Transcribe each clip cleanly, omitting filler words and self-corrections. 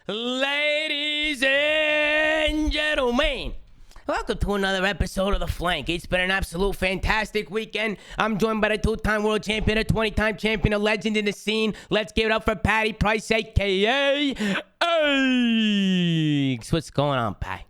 Ladies and gentlemen, welcome to another episode of The Flank. It's been an absolute fantastic weekend. I'm joined by the two-time world champion, a 20-time champion, a legend in the scene. Let's give it up for Patty Price, a.k.a. Eggs. What's going on, Pat?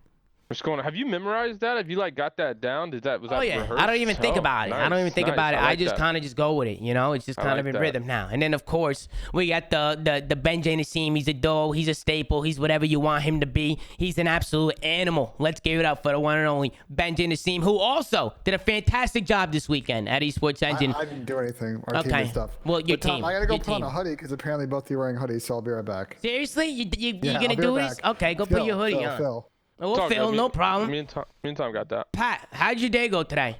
What's going on? Have you memorized that? Have you got that down? Was that rehearsed? I don't even think about it. Nice, I don't even think about it. I just kind of just go with it. You know, it's just kind of in rhythm now. And then of course we got the Benjay Nassim. He's a dough. He's a staple. He's whatever you want him to be. He's an absolute animal. Let's give it up for the one and only Benjay Nassim, who also did a fantastic job this weekend at Esports Engine. I didn't do anything. Our team and stuff. Well, your Tom, team. I gotta go put on a hoodie because apparently both of you are wearing hoodies, so I'll be right back. Seriously, you gonna do this? Okay, go put your hoodie on. Phil. Oh, Phil, no problem. Me and Tom got that. Pat, how'd your day go today?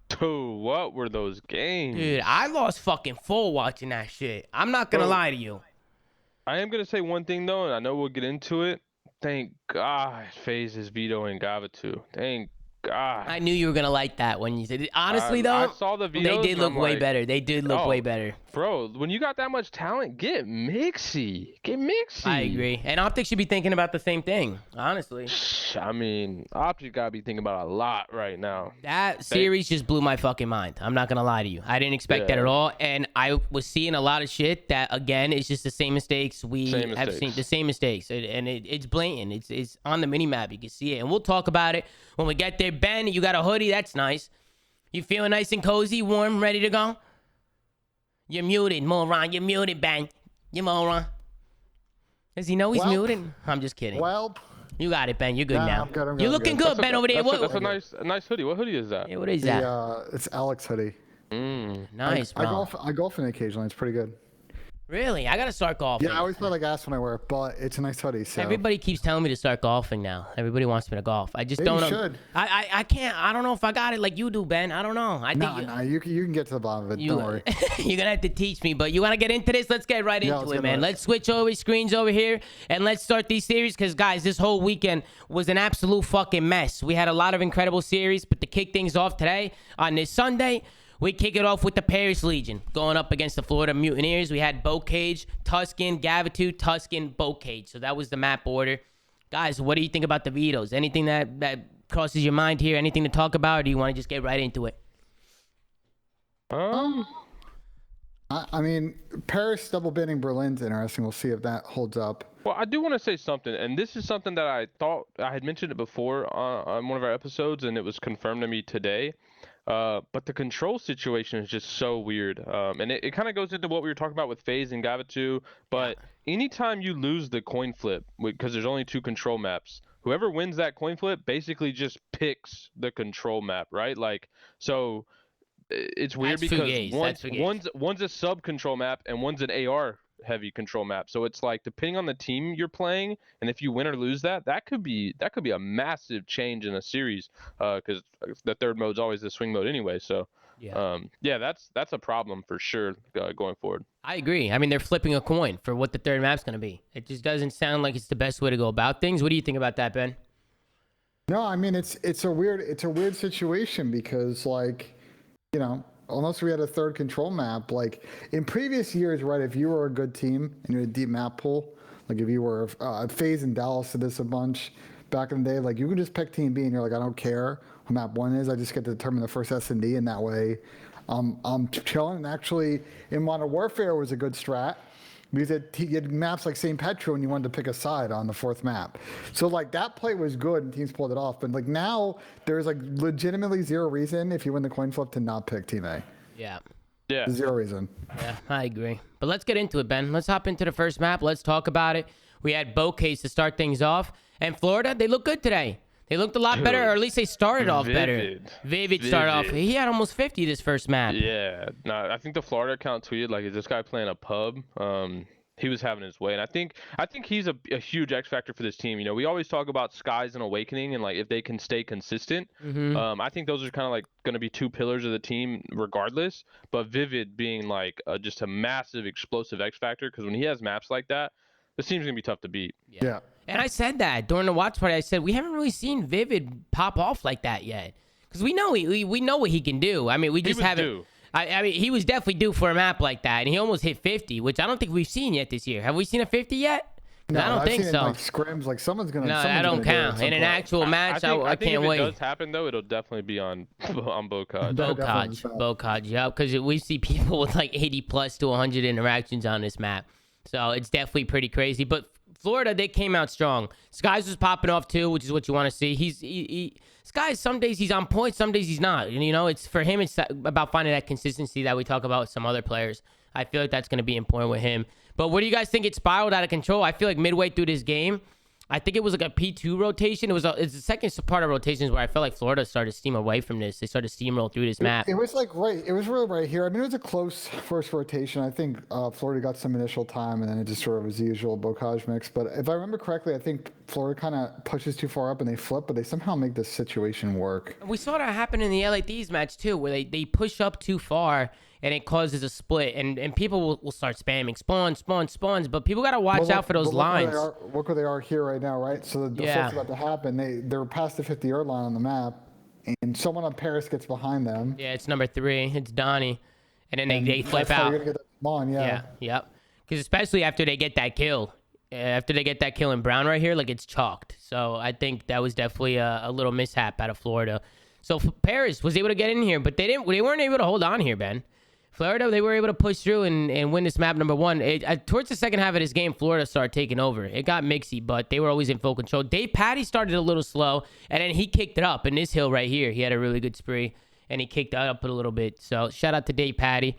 Dude, what were those games? Dude, I lost fucking full watching that shit. I'm not gonna lie to you. I am gonna say one thing though, and I know we'll get into it. Thank God FaZe is vetoing Gavatu. Thank God. I knew you were gonna like that when you said it. Honestly though, I saw the videos, they did look way better. They did look way better. Bro, when you got that much talent, get mixy. Get mixy. I agree. And OpTic should be thinking about the same thing, honestly. I mean, OpTic gotta be thinking about a lot right now. That series just blew my fucking mind. I'm not gonna lie to you. I didn't expect that at all. And I was seeing a lot of shit that, again, is just the same mistakes we have seen. The same mistakes. And it's blatant. It's on the mini-map. You can see it. And we'll talk about it when we get there. Ben, you got a hoodie. That's nice. You feeling nice and cozy, warm, ready to go? You're muted, moron. You're muted, Ben. You moron. Does he know he's muted? I'm just kidding. Well, you got it, Ben. You're good now. I'm good, You're looking good, Ben, over there. That's a nice hoodie. What hoodie is that? Yeah, what is that? It's Alex hoodie. Nice, bro. I golf in it occasionally. It's pretty good. Really? I gotta start golfing. Yeah, I always feel like ass when I wear it, but it's a nice hoodie. So. Everybody keeps telling me to start golfing now. Everybody wants me to golf. I just don't know. You should. I can't. I don't know if I got it like you do, Ben. I don't know. No, you can get to the bottom of it. Don't worry. You're gonna have to teach me. But you want to get into this? Let's get right into it, man. Let's switch over screens over here and let's start these series. Because guys, this whole weekend was an absolute fucking mess. We had a lot of incredible series, but to kick things off today on this Sunday, we kick it off with the Paris Legion going up against the Florida Mutineers. We had Bocage, Tuscan, Gavatu, Tuscan, Bocage. So that was the map order. Guys, what do you think about the vetoes? Anything that crosses your mind here? Anything to talk about? Or do you want to just get right into it? I mean, Paris double banning Berlin's interesting. We'll see if that holds up. Well, I do want to say something, and this is something that I thought I had mentioned it before on one of our episodes, and it was confirmed to me today. But the control situation is just so weird. And it kind of goes into what we were talking about with FaZe and Gavatu. But anytime you lose the coin flip, because there's only 2 control maps, whoever wins that coin flip basically just picks the control map, right? Like, so it's weird because one's a sub control map and one's an AR heavy control map. So it's like, depending on the team you're playing, and if you win or lose that could be a massive change in a series, because the third mode's always the swing mode anyway. So that's a problem for sure going forward. I agree. I mean, they're flipping a coin for what the third map's going to be. It just doesn't sound like it's the best way to go about things. What do you think about that, Ben? No, I mean, it's a weird situation because, like, you know, unless we had a third control map, like in previous years, right? If you were a good team and you had a deep map pool, like if you were FaZe and Dallas did this a bunch back in the day, like you could just pick Team B and you're like, I don't care what map 1 is. I just get to determine the first S&D, and that way I'm chilling. And actually, in Modern Warfare was a good strat because you had maps like St. Petro and you wanted to pick a side on the 4th map. So like that play was good and teams pulled it off. But like now there's like legitimately zero reason if you win the coin flip to not pick Team A. Yeah. Zero reason. Yeah, I agree. But let's get into it, Ben. Let's hop into the first map. Let's talk about it. We had Bocage to start things off. And Florida, they look good today. They looked a lot better, or at least they started off better. Vivid started off. He had almost 50 this first map. Yeah. No, I think the Florida account tweeted, like, is this guy playing a pub? He was having his way. And I think he's a huge X factor for this team. You know, we always talk about Skies and Awakening and, like, if they can stay consistent. I think those are kind of, like, going to be 2 pillars of the team regardless. But Vivid being, like, just a massive explosive X factor, because when he has maps like that, this team's going to be tough to beat. Yeah. And I said that during the watch party. I said, we haven't really seen Vivid pop off like that yet. Because we know we know what he can do. I mean, we just haven't. I mean, he was definitely due for a map like that. And he almost hit 50, which I don't think we've seen yet this year. Have we seen a 50 yet? No, I don't I've think seen so. In, like scrims, like someone's gonna. No, someone's I don't gonna do it at count. some In an point. actual match, I think can't if wait. it does happen though, it'll definitely be on Bocage. Bocage, yeah, because we see people with like 80 plus to 100 interactions on this map, so it's definitely pretty crazy. But Florida, they came out strong. Skies was popping off too, which is what you want to see. Skies, some days he's on point, some days he's not. And, you know, it's for him, it's about finding that consistency that we talk about with some other players. I feel like that's going to be important with him. But what do you guys think? It spiraled out of control. I feel like midway through this game, I think it was like a P2 rotation. It's the second part of rotations where I felt like Florida started to steam away from this. They started to steamroll through this map. It was like it was really right here. I mean, it was a close first rotation. I think Florida got some initial time, and then it just sort of was the usual Bocage mix. But if I remember correctly, I think Florida kind of pushes too far up and they flip, but they somehow make this situation work. We saw that happen in the LA Thieves match too, where they push up too far and it causes a split, and people will start spamming spawns, but people got to watch out for those lines. Look where they are here right now, right? So the flip's about to happen. They're past the 50-yard line on the map, and someone on Paris gets behind them. Yeah, it's number 3. It's Donnie, and then they flip out. You're gonna get that spawn, yeah. Yep. Because especially after they get that kill. After they get that kill in Brown right here, like it's chalked. So I think that was definitely a little mishap out of Florida. So Paris was able to get in here, but they weren't able to hold on here, Ben. Florida, they were able to push through and win this map number 1. Towards the second half of this game, Florida started taking over. It got mixy, but they were always in full control. Dave Patty started a little slow, and then he kicked it up in this hill right here. He had a really good spree, and he kicked it up a little bit. So shout out to Dave Patty.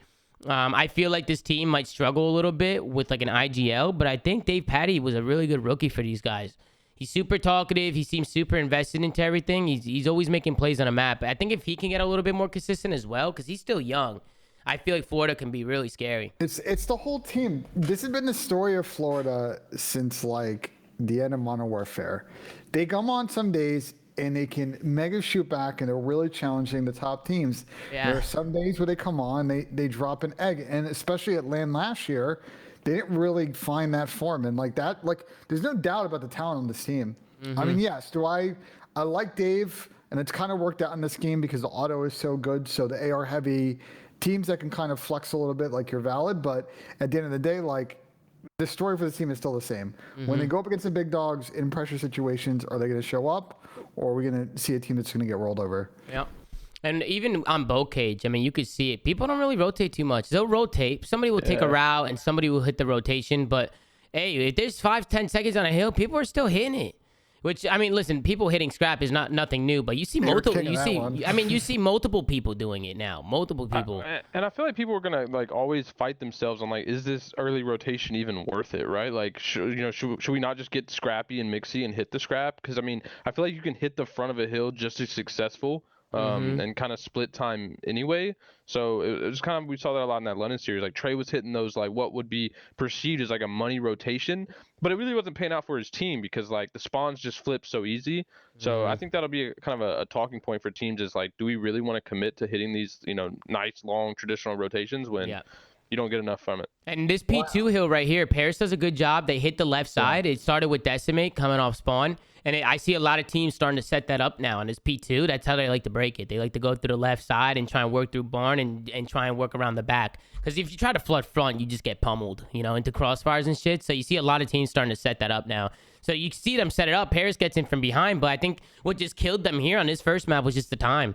I feel like this team might struggle a little bit with like an IGL, but I think Dave Patty was a really good rookie for these guys. He's super talkative. He seems super invested into everything. He's always making plays on a map. I think if he can get a little bit more consistent as well, because he's still young, I feel like Florida can be really scary. It's the whole team. This has been the story of Florida since like the end of Modern Warfare. They come on some days and they can mega shoot back and they're really challenging the top teams. Yeah. There are some days where they come on, they drop an egg, and especially at LAN last year, they didn't really find that form. And like that, like there's no doubt about the talent on this team. I mean, yes, I like Dave, and it's kind of worked out in this game because the auto is so good. So the AR heavy teams that can kind of flex a little bit, like you're valid, but at the end of the day, like the story for the team is still the same. When they go up against the big dogs in pressure situations, are they going to show up, or are we going to see a team that's going to get rolled over? Yeah. And even on Bocage, I mean, you could see it. People don't really rotate too much. They'll rotate. Somebody will take a route and somebody will hit the rotation. But hey, if there's 5-10 seconds on a hill, people are still hitting it. Which, I mean, listen, people hitting scrap is nothing new, but you see multiple. You see multiple people doing it now. Multiple people. And I feel like people are gonna like always fight themselves on like, is this early rotation even worth it, right? Like, should we not just get scrappy and mixy and hit the scrap? Because I mean, I feel like you can hit the front of a hill just as successful. And kind of split time anyway. So it was kind of, we saw that a lot in that London series. Like Trey was hitting those like what would be perceived as like a money rotation, but it really wasn't paying out for his team because like the spawns just flip so easy. So I think that'll be kind of a talking point for teams is like, do we really want to commit to hitting these, nice long traditional rotations when you don't get enough from it? And this P2 hill right here, Paris does a good job. They hit the left side. It started with Decimate coming off spawn. And I see a lot of teams starting to set that up now. And this P2, that's how they like to break it. They like to go through the left side and try and work through barn and try and work around the back. Because if you try to flood front, you just get pummeled, into crossfires and shit. So you see a lot of teams starting to set that up now. So you see them set it up. Paris gets in from behind. But I think what just killed them here on this first map was just the time.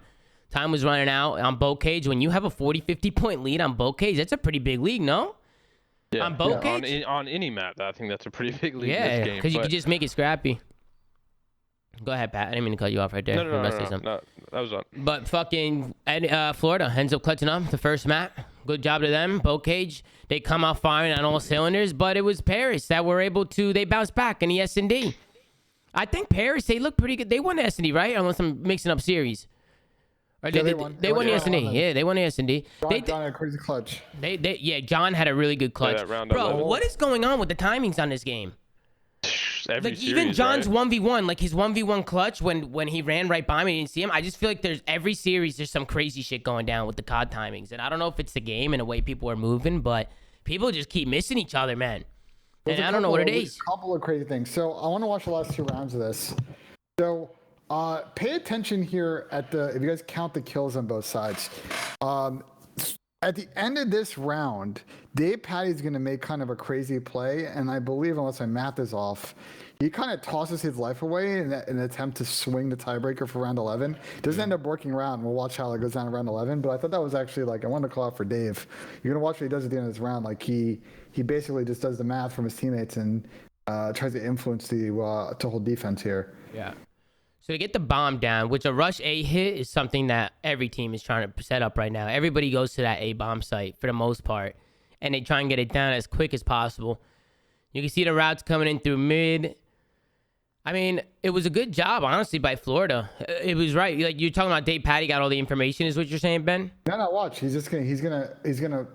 Time was running out on Bocage. When you have a 40-50 point lead on Bocage, that's a pretty big lead, no? Yeah. On Bocage? On any map, I think that's a pretty big lead in this game. Because you could just make it scrappy. Go ahead, Pat. I didn't mean to cut you off right there. No, that was on. But fucking Florida ends up clutching up the first map. Good job to them. Bocage, they come out firing on all cylinders, but it was Paris that were able to, they bounced back in the S&D. I think Paris, they look pretty good. They won the S&D, right? Unless I'm mixing up series. Or They won the S&D. Yeah, they won the S&D. John had a crazy clutch. John had a really good clutch. Bro, what is going on with the timings on this game? Like even John's 1v1, like his 1v1 clutch when he ran right by me and didn't see him, I just feel like there's every series there's some crazy shit going down with the COD timings. And I don't know if it's the game and the way people are moving, but people just keep missing each other, man. And I don't know what it is. A couple of crazy things. So I want to watch the last 2 rounds of this. So pay attention here if you guys count the kills on both sides. At the end of this round, Dave Patty's going to make kind of a crazy play, and I believe, unless my math is off, he kind of tosses his life away in an attempt to swing the tiebreaker for round 11. Doesn't end up working around. We'll watch how it goes down to round 11. But I thought that was actually like, I wanted to call out for Dave. You're going to watch what he does at the end of this round. Like he basically just does the math from his teammates and tries to influence the whole defense here. Yeah. So to get the bomb down, which a rush A hit is something that every team is trying to set up right now. Everybody goes to that A bomb site for the most part, and they try and get it down as quick as possible. You can see the routes coming in through mid. I mean, it was a good job, honestly, by Florida. It was right. Like you're talking about Dave Patty got all the information, is what you're saying, Ben? No, watch. He's gonna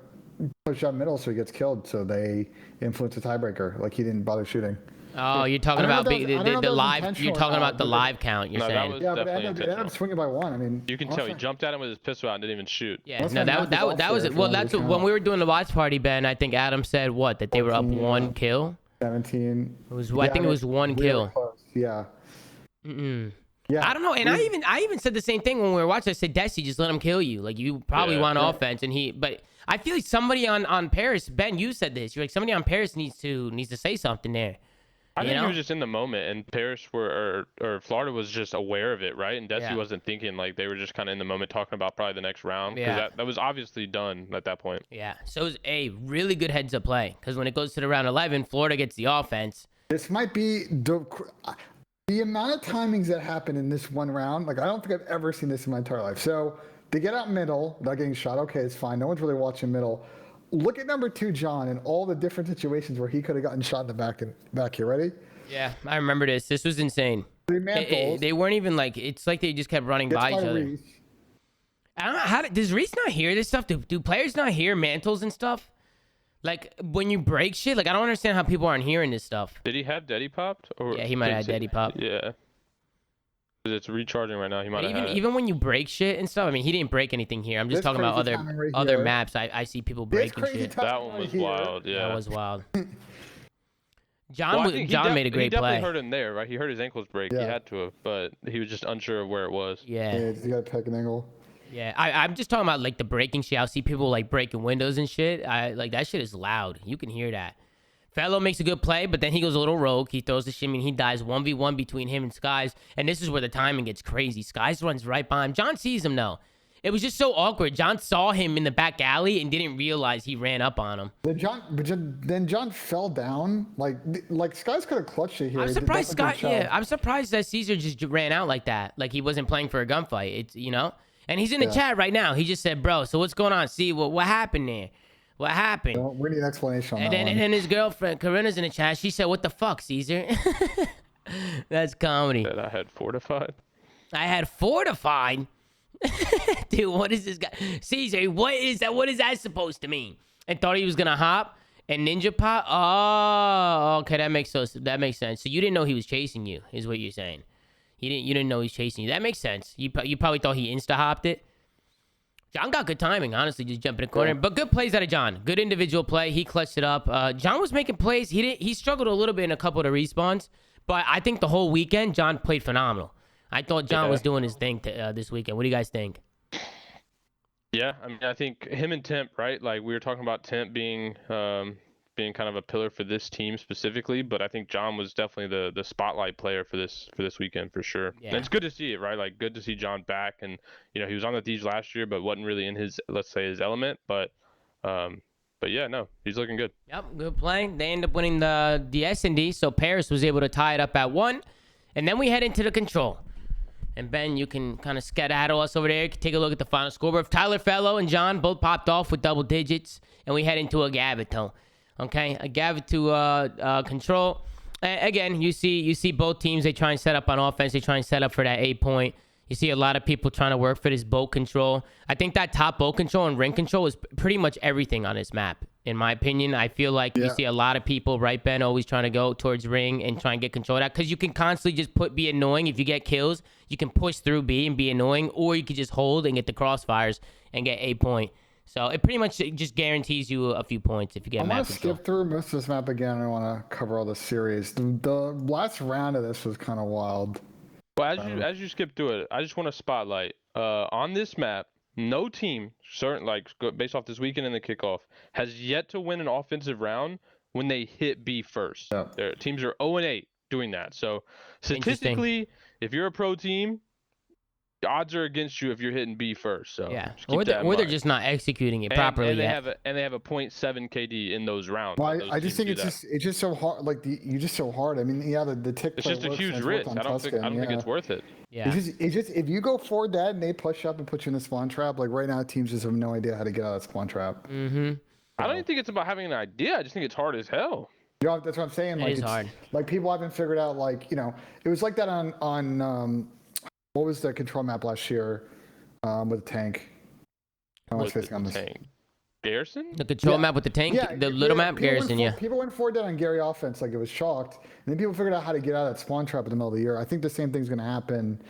push up middle so he gets killed. So they influence the tiebreaker. Like he didn't bother shooting. Oh, you're talking about the live. You're talking about the live count. You're saying. Yeah, but it ended up swinging by one. I mean, you can tell he jumped at him with his pistol out and didn't even shoot. Yeah, no, that was it. Well, that's what, when we were doing the watch party, Ben. I think Adam said that they were up 1 kill. 17. It was. I think it was 1 kill. Close. Yeah. Yeah. I don't know, and I even said the same thing when we were watching. I said, Desi, just let him kill you. Like you probably want offense, but I feel like somebody on Paris, Ben, you said this. You're like somebody on Paris needs to say something there. I think he was just in the moment, and Paris or Florida was just aware of it, right? And Desi wasn't thinking, like they were just kind of in the moment talking about probably the next round because that was obviously done at that point. Yeah, so it was a really good heads up play because when it goes to the round 11, Florida gets the offense. This might be the amount of timings that happen in this one round. Like I don't think I've ever seen this in my entire life. So they get out middle, without getting shot. Okay, it's fine. No one's really watching middle. Look at number 2, John, and all the different situations where he could have gotten shot in the back here. Ready? Yeah, I remember this. This was insane. They weren't even like, it's like they just kept running by each other. Reese. I don't know, does Reese not hear this stuff? Do players not hear mantles and stuff? Like, when you break shit, like, I don't understand how people aren't hearing this stuff. Did he have Daddy popped? Or yeah, he might have Daddy popped. Yeah. It's recharging right now. He might have even when you break shit and stuff, I mean, he didn't break anything here. I'm just talking about other maps. I see people breaking shit. That one was wild. Yeah, that was wild. John made a great play. He definitely hurt him there, right? He hurt his ankles break. Yeah. He had to have, but he was just unsure of where it was. Yeah, he got a pecking angle. Yeah, I'm just talking about like the breaking shit. I see people like breaking windows and shit. Like that shit is loud. You can hear that. Fellow makes a good play, but then he goes a little rogue. He throws the shimmy and he dies 1v1 between him and Skies. And this is where the timing gets crazy. Skies runs right by him. John sees him though. It was just so awkward. John saw him in the back alley and didn't realize he ran up on him. Then John fell down. Like Skies could have clutched it here. I'm surprised I'm surprised that Caesar just ran out like that. Like he wasn't playing for a gunfight. It's And he's in the chat right now. He just said, "Bro, so what's going on? See what happened there? What happened?" Well, we need an explanation on and that then, one. And then his girlfriend Corinna's in the chat. She said, "What the fuck, Caesar?" That's comedy. That I had fortified. I had fortified. Dude, what is this guy? Caesar, what is that? What is that supposed to mean? And thought he was gonna hop and ninja pop. Oh, okay, that makes sense. So you didn't know he was chasing you, is what you're saying. You didn't know he's chasing you. That makes sense. You probably thought he insta-hopped it. John got good timing, honestly, just jumping in the corner. But good plays out of John. Good individual play. He clutched it up. John was making plays. He struggled a little bit in a couple of the respawns. But I think the whole weekend, John played phenomenal. I thought John was doing his thing this weekend. What do you guys think? Yeah, I mean, I think him and Temp, right? Like we were talking about Temp being kind of a pillar for this team specifically, but I think John was definitely the spotlight player for this weekend for sure. Yeah. And it's good to see it, right? Like good to see John back, and he was on the Thieves last year, but wasn't really in his, let's say, his element. But yeah, no, he's looking good. Yep, good play. They end up winning the S&D, so Paris was able to tie it up at 1, and then we head into the control. And Ben, you can kind of skedaddle us over there. You can take a look at the final scoreboard. Tyler Fellow and John both popped off with double digits, and we head into a Gavito. Okay, a Gavito control. Again, you see both teams. They try and set up on offense. They try and set up for that 8-point. You see a lot of people trying to work for this boat control. I think that top boat control and ring control is pretty much everything on this map. In my opinion, I feel like you see a lot of people, right, Ben, always trying to go towards ring and try and get control of that. Because you can constantly just be annoying. If you get kills, you can push through B and be annoying. Or you could just hold and get the crossfires and get 8-point. So it pretty much just guarantees you a few points if you get map control. I want to skip through most of this map again. I want to cover all the series. The last round of this was kind of wild. Well, as you skip through it, I just want to spotlight on this map. no team, certain based off this weekend and the kickoff, has yet to win an offensive round when they hit B first. Yeah. Their teams are 0-8 doing that. So statistically, Interesting. if you're a pro team, the odds are against you if you're hitting B first. So Yeah, just keep that in or they're mind. just not executing it properly and they yet. have a 0.7 KD in those rounds. Well, those I just teams think do it's just so hard. Like you're just so hard. I mean, yeah, the tick it's play just a works and huge it's worked risk. on I don't Tuscan, think it's worth it. Yeah. It's just if you go for that and they push up and put you in the spawn trap, like right now teams just have no idea how to get out of that spawn trap. Mm-hmm. I don't even think it's about having an idea. I just think it's hard as hell. Yeah, that's what I'm saying. Like is hard. Like people haven't figured out. Like it was like that on what was the control map last year with the tank. With the tank. Garrison? The control map with the tank, the little map, Garrison, People went for that on Gary offense like it was shocked. And then people figured out how to get out of that spawn trap in the middle of the year. I think the same thing's going to happen.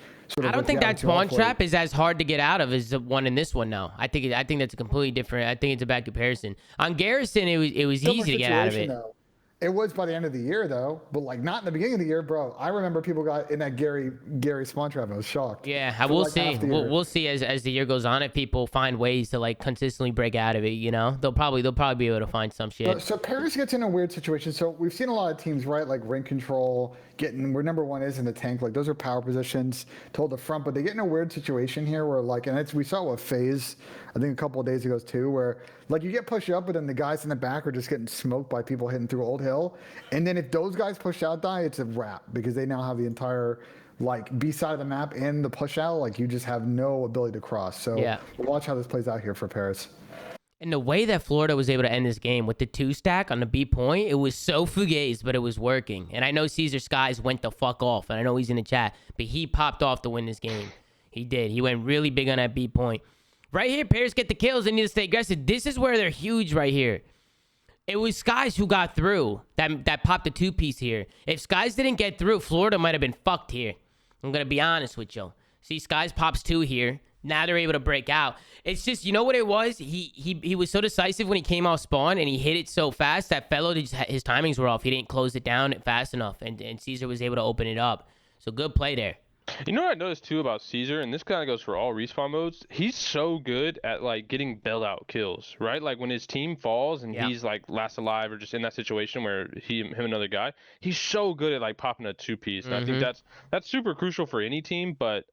I don't think that spawn trap is as hard to get out of as the one in this one, though. I think that's a completely different. I think it's a bad comparison. On Garrison, it was easy to get out of it. Though. It was by the end of the year, though, but like not in the beginning of the year, bro. I remember people got in that Gary spawn trap. I was shocked. Yeah, I will see. We'll see as the year goes on if people find ways to like consistently break out of it. They'll probably be able to find some shit. So Paris gets in a weird situation. So we've seen a lot of teams, right? Like ring control, getting where number one is in the tank. Like those are power positions to hold the front, but they get in a weird situation here where like, and we saw with FaZe, I think a couple of days ago too, where like you get pushed up, but then the guys in the back are just getting smoked by people hitting through Old Hill. And then if those guys push out die, it's a wrap because they now have the entire like B side of the map and the push out. Like you just have no ability to cross. So we'll watch how this plays out here for Paris. And the way that Florida was able to end this game with the 2-stack on the B point, it was so fugazi, but it was working. And I know Caesar Skies went the fuck off, and I know he's in the chat, but he popped off to win this game. He did. He went really big on that B point. Right here, Paris get the kills. They need to stay aggressive. This is where they're huge right here. It was Skies who got through that popped the 2-piece here. If Skies didn't get through, Florida might have been fucked here. I'm going to be honest with you. See, Skies pops 2 here. Now they're able to break out. It's just, you know what it was? He was so decisive when he came off spawn, and he hit it so fast that Fellow, his timings were off. He didn't close it down fast enough, and Caesar was able to open it up. So good play there. You know what I noticed too about Caesar, and this kind of goes for all respawn modes. He's so good at like getting bailout kills, right? Like when his team falls and he's like last alive or just in that situation where him another guy, he's so good at like popping a 2-piece. And I think that's super crucial for any team. But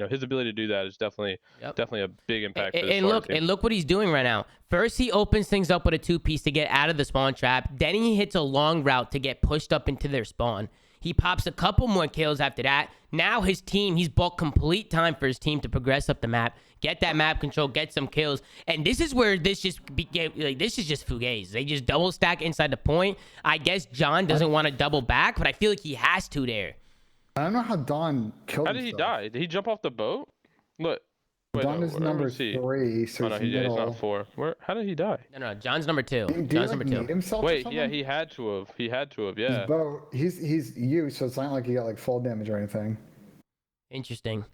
his ability to do that is definitely a big impact. And look what he's doing right now. First, he opens things up with a 2-piece to get out of the spawn trap. Then he hits a long route to get pushed up into their spawn. He pops a couple more kills after that. Now his team, he's bought complete time for his team to progress up the map, get that map control, get some kills. And this is where this just this is just fugazi. They just double stack inside the point. I guess John doesn't want to double back, but I feel like he has to there. I don't know how Don killed himself. How did he die? Did he jump off the boat? Look. Don is number 3, so he's not 4. How did he die? No, John's number 2. John's number 2. Wait, yeah, he had to have. Yeah. He's you, so it's not like he got like fall damage or anything. Interesting.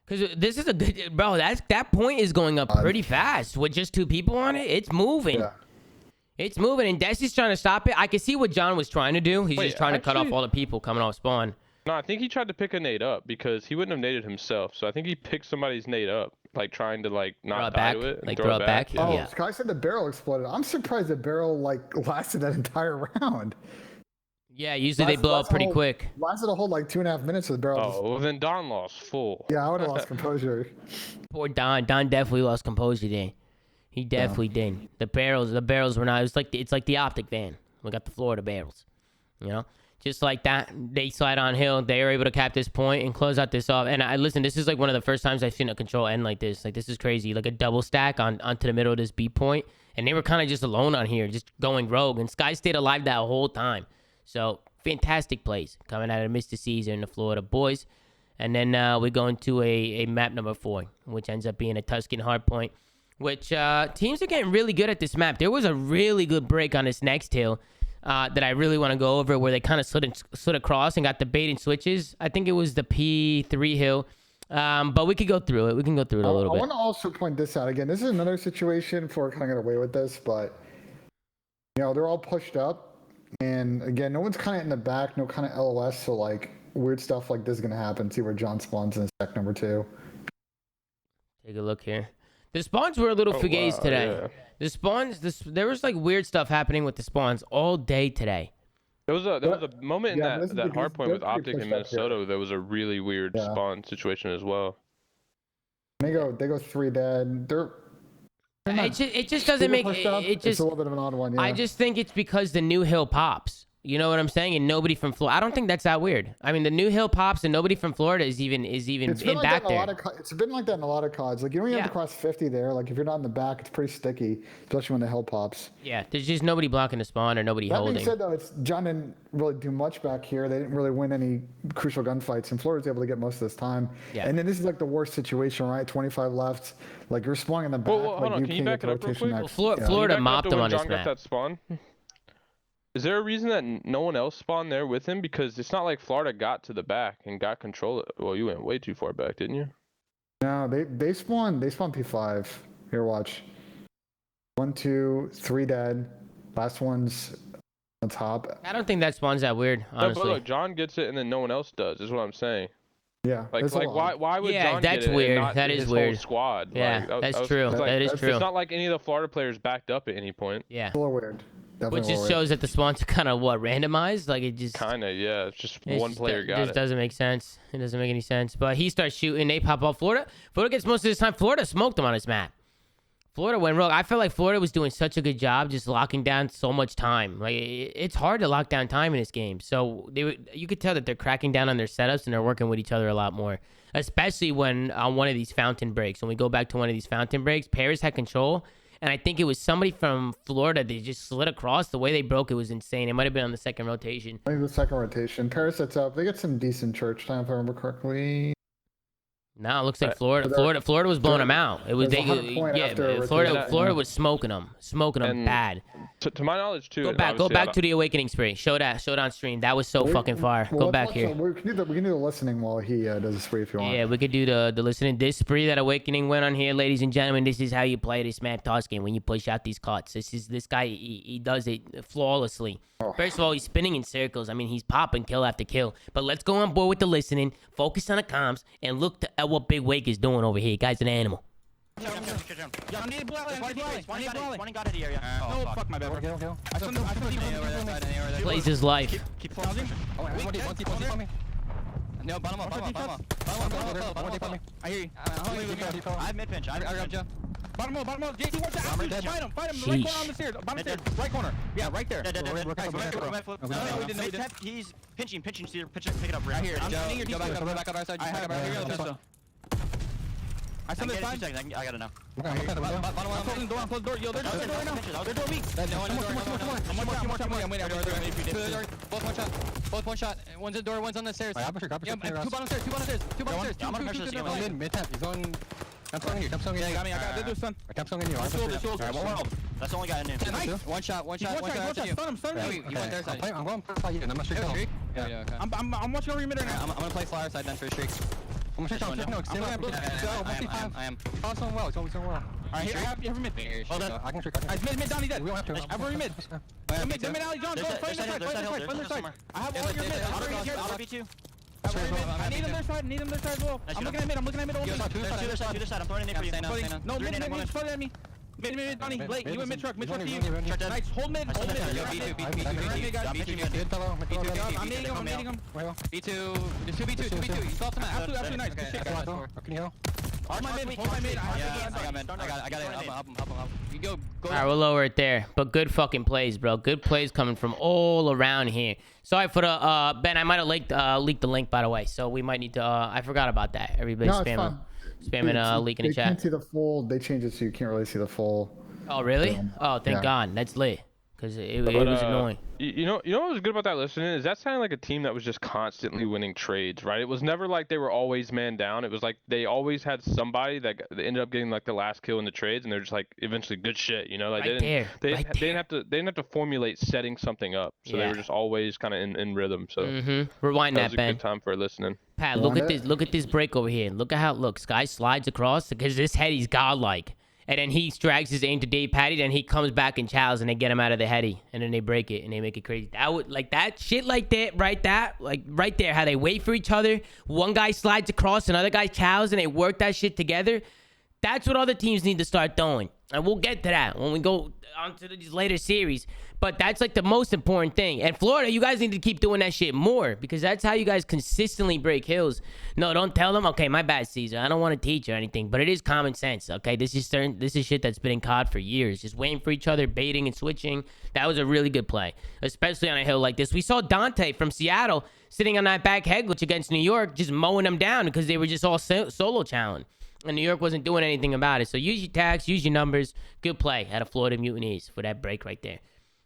Because this is a good, bro. That point is going up pretty fast with just 2 people on it. It's moving. Yeah. It's moving, and Desi's trying to stop it. I can see what John was trying to do. He's just trying to cut off all the people coming off spawn. No, I think he tried to pick a nade up because he wouldn't have naded himself. So I think he picked somebody's nade up, like trying to like not die to it, and like throw it back. Oh, yeah. Sky said the barrel exploded. I'm surprised the barrel like lasted that entire round. Yeah, usually they blow up pretty quick. Lasted a whole like 2.5 minutes with the barrel. Oh, well then Don lost full. Yeah, I would have lost composure. Poor Don. Don definitely lost composure there. He definitely did. The barrels were not. It's like the Optic van. We got the Florida barrels. Just like that, they slide on hill. They are able to cap this point and close out this off. And listen, this is like one of the first times I've seen a control end like this. Like this is crazy. Like a double stack onto the middle of this B point, and they were kind of just alone on here, just going rogue. And Sky stayed alive that whole time. So fantastic plays coming out of Mr. Caesar and the Florida boys. And then we go into a map number 4, which ends up being a Tuscan hardpoint. Which teams are getting really good at this map. There was a really good break on this next hill. That I really want to go over where they kind of slid across and got the bait and switches. I think it was the P3 hill. But we could go through it. We can go through it a little bit. I want to also point this out again. This is another situation for kind of got away with this, but they're all pushed up. And again, no one's kind of in the back, no kind of LOS. So like weird stuff like this is going to happen. See where John spawns in stack number 2. Take a look here. The spawns were a little fugazi today. Yeah. The spawns, there was like weird stuff happening with the spawns all day today. There was a moment in Yeah, that hard point with Optic in pushed up here. Minnesota. There was a really weird spawn situation as well. They go 3 dead. It just doesn't make it It's just. a little bit of an odd one. Yeah. I just think it's because the new hill pops. You know what I'm saying? And nobody from Florida. I don't think that's that weird. I mean, the new hill pops and nobody from Florida is even it's been in like back that in a there. lot of it's been like that in a lot of CODs. Like you don't even have to cross 50 there. Like if you're not in the back, it's pretty sticky, especially when the hill pops. Yeah, there's just nobody blocking the spawn or nobody That holding. being said, though, John didn't really do much back here. They didn't really win any crucial gunfights, and Florida's able to get most of this time. Yeah. And then this is like the worst situation, right? 25 left. Like you're spawning in the back. Well, hold like, on. Can you back get it up real rotation quick? next. Florida Can you back mopped up to them when on this John got map. that spawn? Is there a reason that no one else spawned there with him? Because it's not like Florida got to the back and got control. Well, you went way too far back, didn't you? No, they spawned P5. Here, watch. 1, 2, 3 dead. Last one's on top. I don't think that spawn's that weird, honestly. No, but look, John gets it and then no one else does. Is what I'm saying. Yeah. Like it's a lot. why would Yeah, John that's get it weird. And not That is his weird. Whole squad? Yeah, Like, that's true. like, That is true. It's not like any of the Florida players backed up at any point. Yeah. It's a little weird. Definitely Which a just little shows that the spawns are kind of randomized. Like it just Kinda, yeah. It's just it's one just- player it got just it. doesn't make sense. It doesn't make any sense. But he starts shooting. They pop off. Florida gets most of his time. Florida smoked him on his map. Florida went rogue. I felt like Florida was doing such a good job just locking down so much time. Like it's hard to lock down time in this game. So you could tell that they're cracking down on their setups and they're working with each other a lot more. Especially when on one of these fountain breaks. When we go back to one of these fountain breaks, Paris had control. And I think it was somebody from Florida. They just slid across. The way they broke it was insane. It might have been on the second rotation. I think the second rotation. Paris sets up. They get some decent church time, if I remember correctly. No, it looks like Florida was blowing them out. It was There's 100 point after Florida was smoking them And bad. To my knowledge, too. Go and back obviously to the awakening spree. Show it on stream. That was so fucking far. Well, Go let's back watch here. We can do the listening while he does a spree if you want. Yeah, we could do the listening. This spree that awakening went on here, ladies and gentlemen. This is how you play this map toss game when you push out these cuts. This guy. He does it flawlessly. First of all, he's spinning in circles. I mean, he's popping kill after kill. But let's go on board with the listening. Focus on the comms and look at what Big Wake is doing over here. Guy's an animal. One got it here, yeah. Oh, fuck my bad. I Plays his life. keep pausing. No, bottom up. I hear you. I have mid pinch. I got you. Bottom up. JT, watch out. Fight him. Right corner on the stairs. Bottom stairs. Right corner. Yeah, right there. He's pinching. Pick it up. Right here. Go back on our side. I sent this time. I got it now. I'm closing the door. Yo, they're door right now. They're door weak. I'm waiting. Both one shot. One's in the door, one's on the stairs. Yeah, two bottom stairs. I'm gonna pressure this again. Mid-tap, he's going... I'm songing you. Yeah, got me. I got this, son. I'm songing you. That's the only guy in there. Nice. One shot. Stun him. You went their side. I'm going to fight you, and I'm not streak. Yeah, okay. I'm watching over your mid right now. I'm gonna play flyer side then for a streak. I'm gonna streak down. No, stay up. I am. Oh, it's going well. It's going well. Alright, here, you have a mid. Hold on. I can streak. Mid, Donnie dead. We don't have to. I have already mid. Mid, alley, John, go. Find their side. I have all your mid. I'll be two. I need him their side as well. I'm looking at mid. To their side. I'm throwing a nade for you. No, mid, flooded at me. Mid, Donnie, late. You went mid truck to you. Nice, hold mid. B2. I'm nading him. B2. There's 2B2. You stop the map. Absolutely nice. Good shit, guys. Can you heal? Hold my mid. I got it. Up. You go. All right, we'll lower it there. But good fucking plays, bro. Good plays coming from all around here. Sorry for the Ben. I might have leaked the link, by the way. So we might need to. I forgot about that. Everybody spamming leak in the chat. They can't see the full. They changed it so you can't really see the full. Oh really? film. Oh, thank Yeah. God. That's lit. Because it was annoying. You know what was good about that listening is that sounded like a team that was just constantly winning trades, right? It was never like they were always man down. It was like they always had somebody that ended up getting like the last kill in the trades, and they're just like eventually good shit, you know? Like they didn't have to formulate setting something up, so they were just always kind of in rhythm. So Rewind that that, was a Ben. good time for listening. Pat, look at this break over here. Look at how it looks. Guy slides across because this heady's godlike. And then he drags his aim to Dave Patty, then he comes back and chows, and they get him out of the heady, and then they break it, and they make it crazy. That would like that shit like that, right there, how they wait for each other. One guy slides across, another guy chows, and they work that shit together. That's what other teams need to start doing. And we'll get to that when we go on to these later series. But that's like the most important thing. And Florida, you guys need to keep doing that shit more because that's how you guys consistently break hills. No, don't tell them, okay, my bad, Caesar. I don't want to teach or anything, but it is common sense, okay? This is shit that's been in COD for years. Just waiting for each other, baiting and switching. That was a really good play, especially on a hill like this. We saw Dante from Seattle sitting on that back head glitch against New York, just mowing them down because they were just all solo challenge. And New York wasn't doing anything about it. So use your tags, use your numbers. Good play out of Florida Mutineers for that break right there.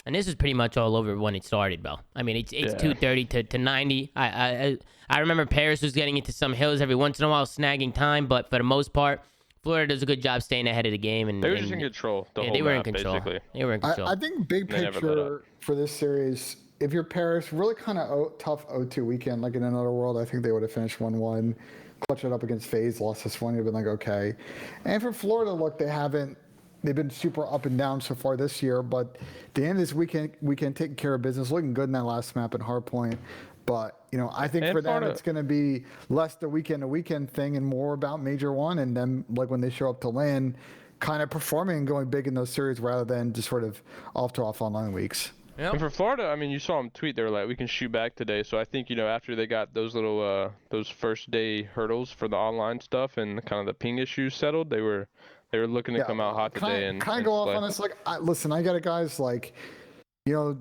And this is pretty much all over when it started, bro. I mean, it's 230 to 90. I remember Paris was getting into some hills every once in a while, snagging time. But for the most part, Florida does a good job staying ahead of the game. And they were just in control. They were in control. Basically. They were in control. I think big picture for this series, if you're Paris, really kind of tough 0-2 weekend. Like in another world, I think they would have finished 1-1. Clutch it up against FaZe, lost this one, you've been like, okay. And for Florida, look, they've been super up and down so far this year, but the end of this weekend taking care of business, looking good in that last map at Hardpoint. But, you know, I think for them, it's going to be less the weekend to weekend thing and more about Major One. And then, like, when they show up to LAN, kind of performing and going big in those series rather than just sort of off online weeks. Yep. And for Florida, I mean, you saw them tweet. They were like, "We can shoot back today." So I think, you know, after they got those little those first day hurdles for the online stuff and kind of the ping issues settled, they were looking to come out hot today and kind of go off on this. Like, listen, I got it, guys. Like, you know,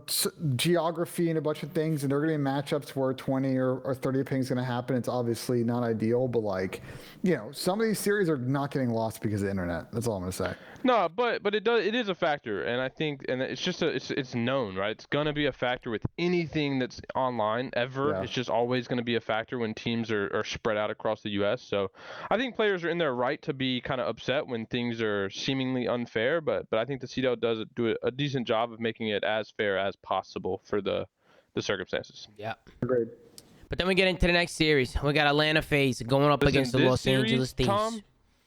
geography and a bunch of things, and there are going to be matchups where 20 or 30 ping is going to happen. It's obviously not ideal, but like, you know, some of these series are not getting lost because of the internet. That's all I'm going to say. No, but it is a factor, and I think, and it's just it's known, right? It's gonna be a factor with anything that's online ever. Yeah. It's just always gonna be a factor when teams are spread out across the U.S. So I think players are in their right to be kind of upset when things are seemingly unfair, but I think the CDL does do a decent job of making it as fair as possible for the circumstances. Yeah. Agreed. But then we get into the next series. We got Atlanta FaZe going up against the Los Angeles Thieves. Tom,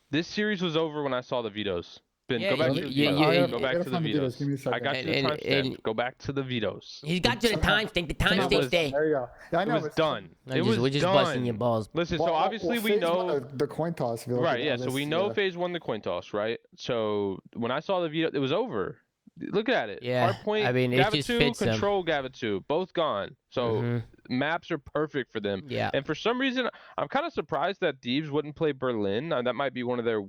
this series was over when I saw the vetoes. Go back to the vetoes. I got you the timestamp. Go back to the vetoes. He's got you the timestamp. The timestamp there. There you go. I know. It was done. We're just busting your balls. Listen, so obviously we know the coin toss. Right, yeah. So we know FaZe won the coin toss, right? So when I saw the veto, it was over. Look at it. Yeah. Hardpoint, I mean, it just fits them. Control, Gavitu, both gone. So maps are perfect for them. Yeah. And for some reason, I'm kind of surprised that Thieves wouldn't play Berlin. That might be one of their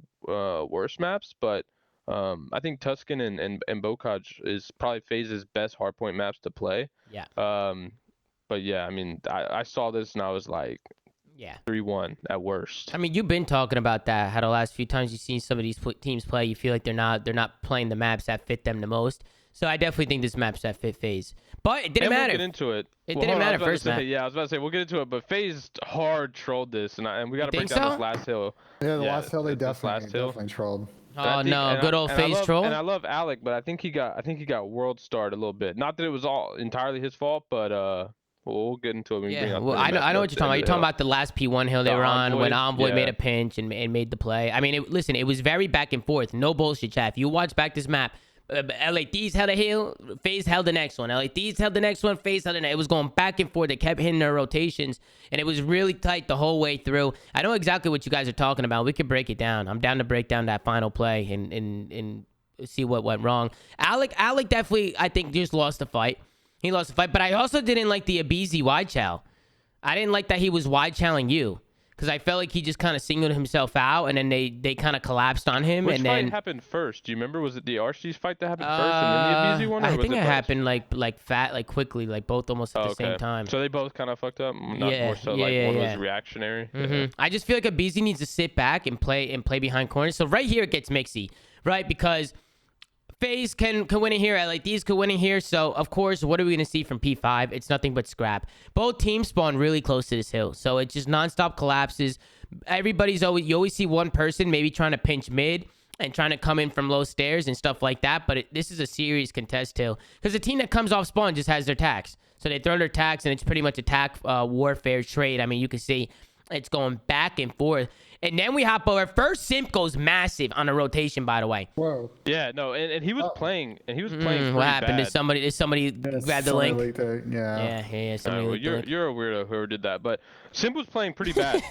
worst maps, but I think Tuscan and Bocage is probably FaZe's best hardpoint maps to play. Yeah. But yeah, I mean, I saw this and I was like, 3-1 at worst. I mean, you've been talking about that. How the last few times you've seen some of these teams play, you feel like they're not playing the maps that fit them the most. So I definitely think this map's that fit FaZe. But it didn't matter. We'll get into it. It didn't matter first map. Yeah, I was about to say we'll get into it, but FaZe hard trolled this, and we got to break down this last hill. Yeah, the last hill they definitely trolled. Oh no, good old FaZe troll. And I love Alec, but I think he got world starred a little bit. Not that it was all entirely his fault, but we'll get into it. Yeah, well, I know what you're talking about. You're talking about the last P1 hill they were on when Envoy made a pinch and made the play. I mean, listen, it was very back and forth. No bullshit, chat. If you watch back this map, LA Thieves held a hill, FaZe held the next one. LA Thieves held the next one, FaZe held the next. It was going back and forth. They kept hitting their rotations, and it was really tight the whole way through. I know exactly what you guys are talking about. We could break it down. I'm down to break down that final play and see what went wrong. Alec definitely, I think, just lost the fight. He lost the fight, but I also didn't like the Abizi wide chow. I didn't like that he was wide chowing you. Because I felt like he just kind of singled himself out, and then they kind of collapsed on him. Which and fight then happened first? Do you remember? Was it the Arcee's fight that happened first, and then the Abizi one? Or I was think it both? happened like quickly, like both almost at the same time. So they both kind of fucked up. Not more so one was reactionary. I just feel like Abizi needs to sit back and play behind corners. So right here it gets mixy, right? Because FaZe can win it here. Like these could win it here. So of course, what are we gonna see from P5? It's nothing but scrap. Both teams spawn really close to this hill, so it's just nonstop collapses. You always see one person maybe trying to pinch mid and trying to come in from low stairs and stuff like that. But this is a serious contest hill because the team that comes off spawn just has their tax. So they throw their tax and it's pretty much attack warfare trade. I mean, you can see it's going back and forth. And then we hop over. First simp goes massive on a rotation, by the way. Whoa. Yeah, no, and he was playing, and he was playing. What happened? Bad. Did somebody grab the link? Yeah. Somebody Well, leaked the link. you're a weirdo whoever did that, but Simp was playing pretty bad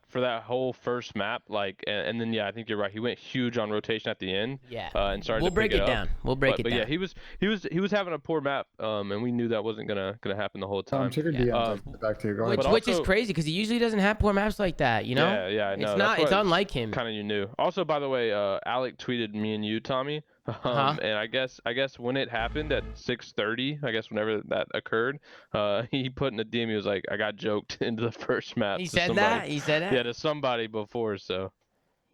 for that whole first map. Like, and then I think you're right. He went huge on rotation at the end. Yeah. And started. We'll to break pick it up. down. We'll break it but down. yeah, he was having a poor map. And we knew that wasn't gonna happen the whole time. Check your DMs. Back to you. Go ahead. Which is crazy because he usually doesn't have poor maps like that. You know? Yeah, I know. It's not. It's unlike him. Kind of you knew. Also, by the way, Alec tweeted me and you, Tommy. And I guess when it happened at 6:30, I guess whenever that occurred, he put in the DM. He was like, "I got joked into the first map." He said that. Yeah, to somebody before. So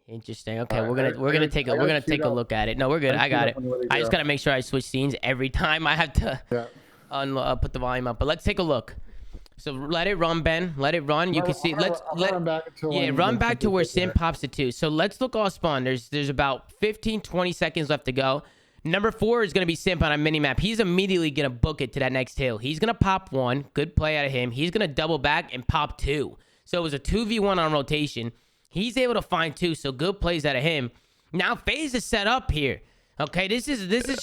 interesting. Okay, we're gonna take a look at it. No, we're good. I got it. I just gotta make sure I switch scenes every time I have to put the volume up. But let's take a look. So let it run, Ben. Let it run. You can see. Run back to where Sim pops it to. So let's look all spawn. There's about 15-20 seconds left to go. Number 4 is gonna be Simp on a mini map. He's immediately gonna book it to that next hill. He's gonna pop 1. Good play out of him. He's gonna double back and pop 2. So it was a 2v1 on rotation. He's able to find 2. So good plays out of him. Now FaZe is set up here. Okay, this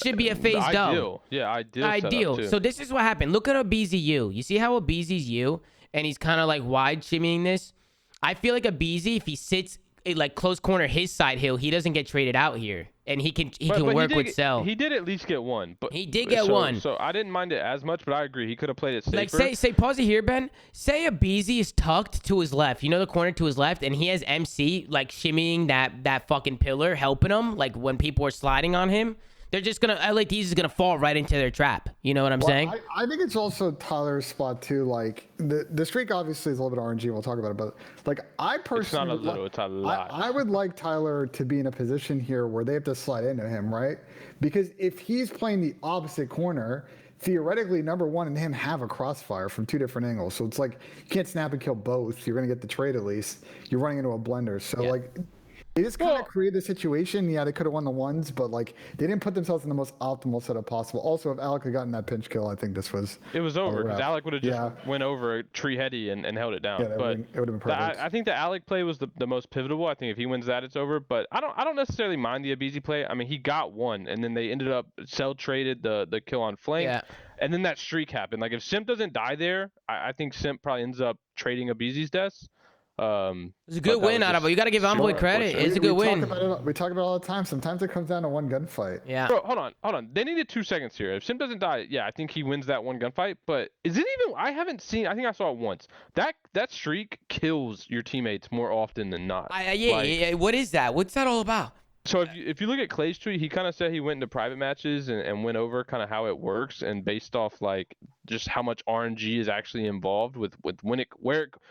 should be a FaZe dub. Yeah, ideal. So this is what happened. Look at a BZU. You see how a BZ's U and he's kind of like wide shimmying this? I feel like a BZ, if he sits like close corner his side hill, he doesn't get traded out here, and he can work with Cell. He did at least get one, but he did get one. So I didn't mind it as much, but I agree he could have played it safer. Like say pause it here, Ben. Say a BZ is tucked to his left. You know the corner to his left, and he has MC like shimmying that fucking pillar, helping him. Like when people are sliding on him, they're just gonna LATs is gonna fall right into their trap. You know what I'm saying? I think it's also Tyler's spot too. Like the streak obviously is a little bit RNG. We'll talk about it, but like I personally, it's not a little, it's a lot. I would like Tyler to be in a position here where they have to slide into him, right? Because if he's playing the opposite corner, theoretically, number 1 and him have a crossfire from 2 different angles. So it's like you can't snap and kill both. You're gonna get the trade at least. You're running into a blender. So like. They just kind of created the situation. Yeah, they could have won the ones, but like they didn't put themselves in the most optimal setup possible. Also, if Alec had gotten that pinch kill, I think this was. It was over because Alec would have just went over tree heady and held it down. Yeah, it would have been perfect. I think the Alec play was the most pivotal. I think if he wins that, it's over. But I don't necessarily mind the Abizi play. I mean, he got one, and then they ended up Cell traded the kill on flank, and then that streak happened. Like if Simp doesn't die there, I think Simp probably ends up trading Abizi's deaths. It's a good win out of it. You got to give Envoy credit. It's a good win. We talk about it all the time. Sometimes it comes down to one gunfight. Yeah. Bro, hold on. They needed 2 seconds here. If Sim doesn't die, yeah, I think he wins that one gunfight. But is it even? I haven't seen. I think I saw it once. That streak kills your teammates more often than not. Yeah. What is that? What's that all about? So if you look at Clay's tweet, he kind of said he went into private matches and went over kind of how it works and based off like just how much RNG is actually involved with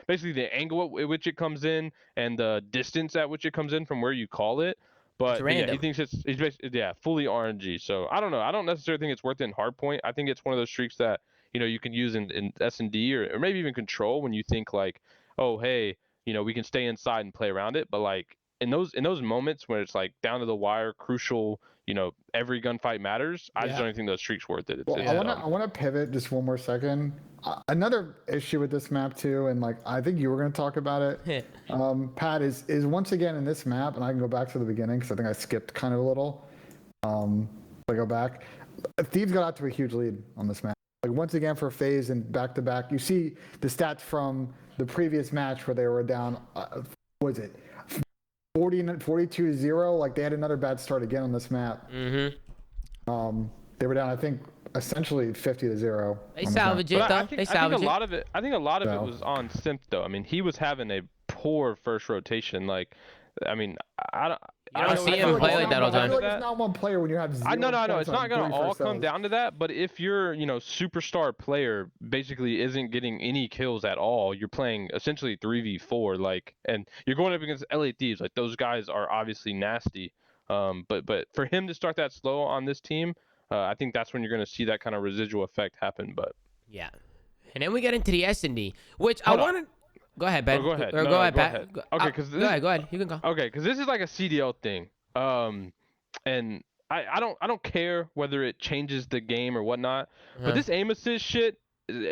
basically the angle at which it comes in and the distance at which it comes in from where you call it. But yeah, he thinks it's basically fully RNG. So I don't know. I don't necessarily think it's worth it in hardpoint. I think it's one of those streaks that you can use in S&D or maybe even control when you think like, oh hey, we can stay inside and play around it, but like. In those moments when it's like down to the wire, crucial, every gunfight matters. I just don't think those streaks worth it. I want to pivot just one more second. Another issue with this map too, and like I think you were going to talk about it. Pat is once again in this map, and I can go back to the beginning because I think I skipped kind of a little. I go back. Thieves got out to a huge lead on this map. Like once again for FaZe and back to back. You see the stats from the previous match where they were down. What was it? 42-0, like they had another bad start again on this map. They were down, I think, essentially 50-0. They salvaged it though. I think a lot of it was on Simp though. I mean, he was having a poor first rotation. Like, I mean, I don't see him play like that all the time. I feel like it's not one player when you have zero. No. It's not gonna all come down to that. But if your superstar player basically isn't getting any kills at all, you're playing essentially 3v4. Like, and you're going up against LA Thieves. Like those guys are obviously nasty. But for him to start that slow on this team, I think that's when you're gonna see that kind of residual effect happen. But yeah, and then we get into the S&D, which I want to. Go ahead, Ben. Go ahead. Or go ahead, Pat. Okay, because go ahead. You can go. Okay, because this is like a CDL thing. And I don't care whether it changes the game or whatnot. But this aim assist shit,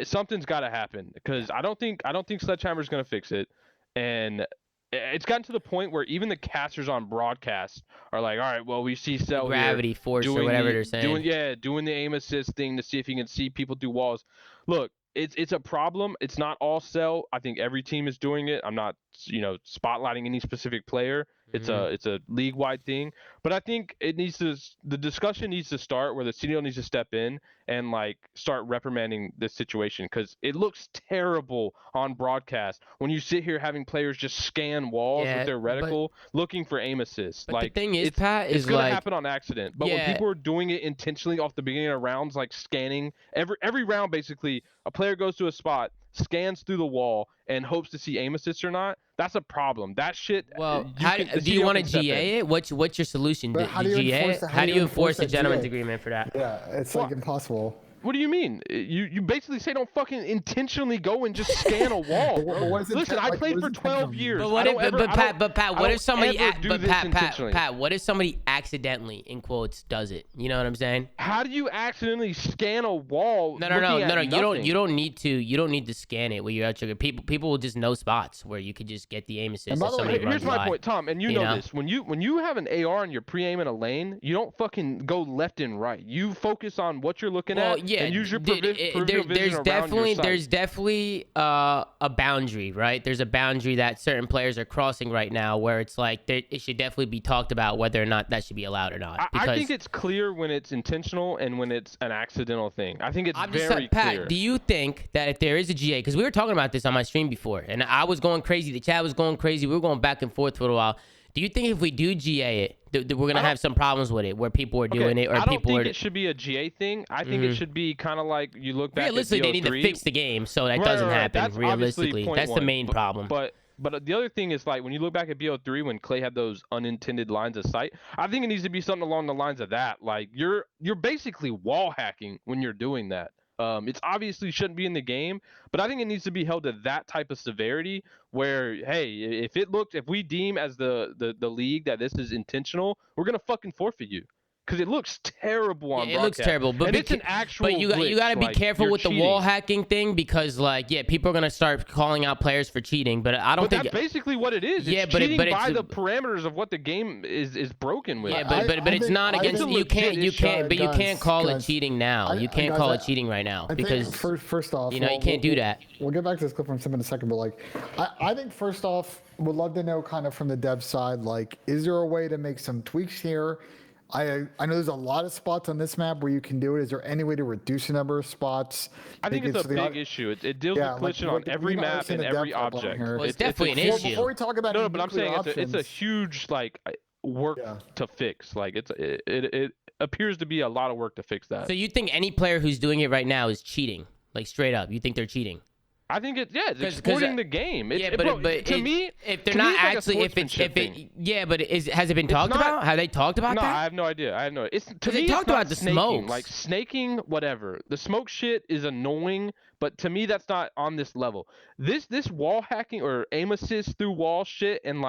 something's got to happen because I don't think Sledgehammer's gonna fix it. And it's gotten to the point where even the casters on broadcast are like, all right, well, we see Cell gravity here force or whatever they're saying. doing the aim assist thing to see if he can see people through walls. Look, it's a problem. It's not all Cell. I think every team is doing it. I'm not, spotlighting any specific player. It's a league-wide thing. But I think the discussion needs to start where the CDL needs to step in and like start reprimanding this situation, because it looks terrible on broadcast when you sit here having players just scan walls with their reticle looking for aim assists. But like, the thing is, Pat, it's gonna happen on accident. But when people are doing it intentionally off the beginning of rounds, like scanning every round, basically a player goes to a spot, scans through the wall, and hopes to see aim assists or not. That's a problem. That shit. Well, do you want to GA it? What's your solution? How do you enforce a gentleman's agreement for that? Yeah, it's like impossible. What do you mean? You basically say don't fucking intentionally go and just scan a wall. Listen, I played for 12 years. But Pat, what if somebody what if somebody accidentally, in quotes, does it? You know what I'm saying? How do you accidentally scan a wall? No. You don't need to scan it with your trigger. People will just know spots where you could just get the aim assist. Here's my point, Tom, and you know this. When you have an AR and you're pre-aiming a lane, you don't fucking go left and right. You focus on what you're looking at. Yeah, and use your there's definitely a boundary, right? There's a boundary that certain players are crossing right now, where it's like it should definitely be talked about whether or not that should be allowed or not. I think it's clear when it's intentional and when it's an accidental thing. I think it's very Pat, clear. Do you think that if there is a GA, because we were talking about this on my stream before, and I was going crazy, the chat was going crazy, we were going back and forth for a while. Do you think if we do GA it, we're going to have some problems with it, where people are doing it, or I don't think it should be a GA thing. I think it should be kind of like you look back realistically, at BO3. they need to fix the game so that doesn't happen. That's realistically, that's the main problem. But the other thing is, like, when you look back at BO3 when Clay had those unintended lines of sight, I think it needs to be something along the lines of that. Like, you're basically wall hacking when you're doing that. It's obviously shouldn't be in the game, but I think it needs to be held to that type of severity where, hey, if we deem as the league that this is intentional, we're going to fucking forfeit you. Because it looks terrible on broadcast. It looks terrible, but it's an actual But you got to be careful with the wall hacking thing, because people are gonna start calling out players for cheating. But I don't think that's basically what it is. It's cheating by the parameters of what the game is broken with. Yeah, but it's not against. You can't call it cheating now. You can't call it cheating right now because first off, you can't do that. We'll get back to this clip from Sim in a second, but I think first off, would love to know kind of from the dev side, is there a way to make some tweaks here? I know there's a lot of spots on this map where you can do it. Is there any way to reduce the number of spots? I think it's a big issue. It deals with glitching on every map and every object. Well, it's definitely an issue. Before we talk about but I'm saying it's a huge work to fix. It appears to be a lot of work to fix that. So you think any player who's doing it right now is cheating? Straight up, you think they're cheating? I think it's exploiting the game. To me, if they're not actually, has it been talked about? Have they talked about that? No, I have no idea. To me, they talked about the smokes. Like snaking, whatever. The smoke shit is annoying, but to me, that's not on this level. This wall hacking or aim assist through wall shit and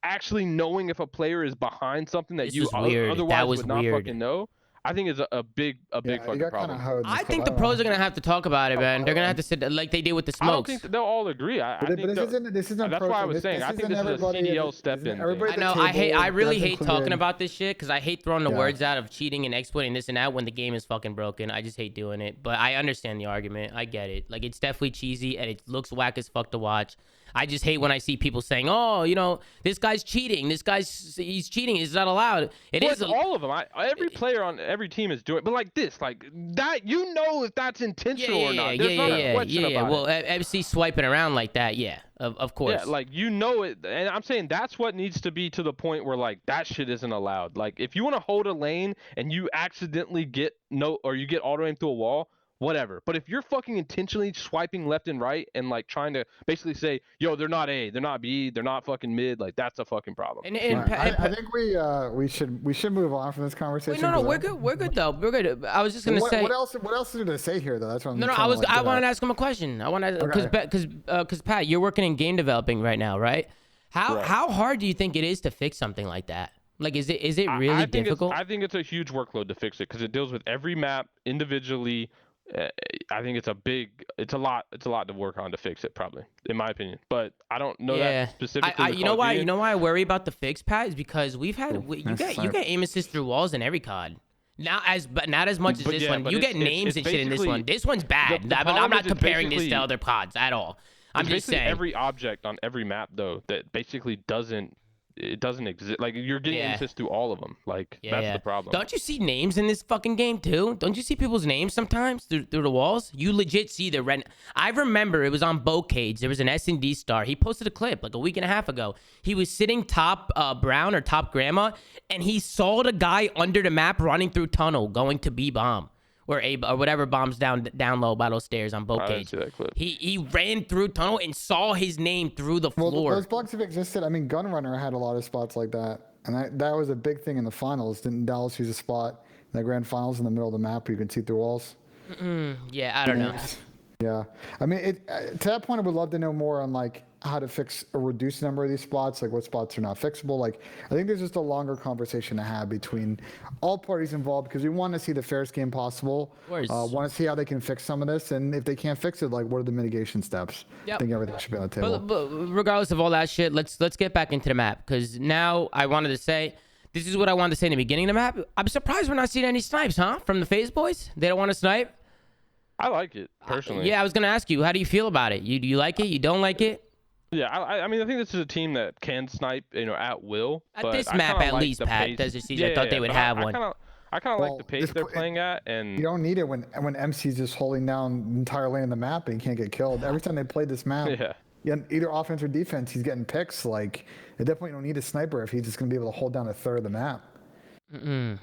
actually knowing if a player is behind something that you otherwise would not fucking know. I think it's a big fucking problem. I think the pros are gonna have to talk about it, man. They're gonna have to sit like they did with the smokes. I don't think they'll all agree. This isn't. That's why I was saying. I think this is a CDL step in. I know. I really hate talking about this shit because I hate throwing the words out of cheating and exploiting this and that when the game is fucking broken. I just hate doing it. But I understand the argument. I get it. It's definitely cheesy and it looks whack as fuck to watch. I just hate when I see people saying, "Oh, this guy's cheating. He's cheating. It's not allowed." It's all of them. Every player on every team is doing it, but that, if that's intentional or not. There's not a question about it. Well, MC swiping around like that, of course. Yeah, it, and I'm saying that's what needs to be to the point where that shit isn't allowed. If you want to hold a lane and you accidentally or you get auto aim through a wall, whatever. But if you're fucking intentionally swiping left and right and trying to basically say, yo, they're not A, they're not B, they're not fucking mid, that's a fucking problem. I think we should move on from this conversation. Wait, no, we're good though. We're good. I was just gonna say. What else is there to say here though? That's what I'm I wanted to ask him a question. I want to because Pat, you're working in game developing right now, right? How hard do you think it is to fix something like that? Is it really difficult? I think it's a huge workload to fix it because it deals with every map individually. I think it's a lot to work on to fix it, probably, in my opinion. But I don't know that specifically. You know why I worry about the fix, Pat, is because you get aim assist through walls in every COD. But not as much as this one. You get names and shit in this one. This one's bad. But I'm not comparing this to other pods at all. I'm just saying. Every object on every map though that basically doesn't exist. Like you're getting assist through all of them. Like that's the problem. Don't you see names in this fucking game too? Don't you see people's names sometimes through the walls? You legit see the red. I remember it was on Bocage. There was an S&D star. He posted a clip like a week and a half ago. He was sitting top brown or top grandma, and he saw the guy under the map running through tunnel going to B bomb. Or whatever bombs down low by those stairs on Bocage. He ran through tunnel and saw his name through the floor. Well, those bugs have existed. I mean, Gunrunner had a lot of spots like that, and that was a big thing in the finals. Didn't Dallas use a spot in the grand finals in the middle of the map where you can see through walls? Yeah, I don't know. Yeah, I mean, to that point, I would love to know more on like how to fix or reduce the number of these spots, like what spots are not fixable. Like, I think there's just a longer conversation to have between all parties involved because we want to see the fairest game possible. Want to see how they can fix some of this, and if they can't fix it, like what are the mitigation steps? I think everything should be on the table. But regardless of all that shit, let's get back into the map because now I wanted to say. This is what I wanted to say in the beginning of the map. I'm surprised we're not seeing any snipes, huh? From the FaZe boys? They don't want to snipe? I like it, personally. Yeah, I was going to ask you, how do you feel about it? Do you like it? You don't like it? Yeah, I mean, I think this is a team that can snipe, at will. At this map, at least, Pat. Desert Siege, I thought they would have one. I kind of like the pace they're playing at, and you don't need it when MC's just holding down the entire lane of the map and he can't get killed. Every time they play this map, either offense or defense, he's getting picks. Like, they definitely don't need a sniper if he's just going to be able to hold down a third of the map.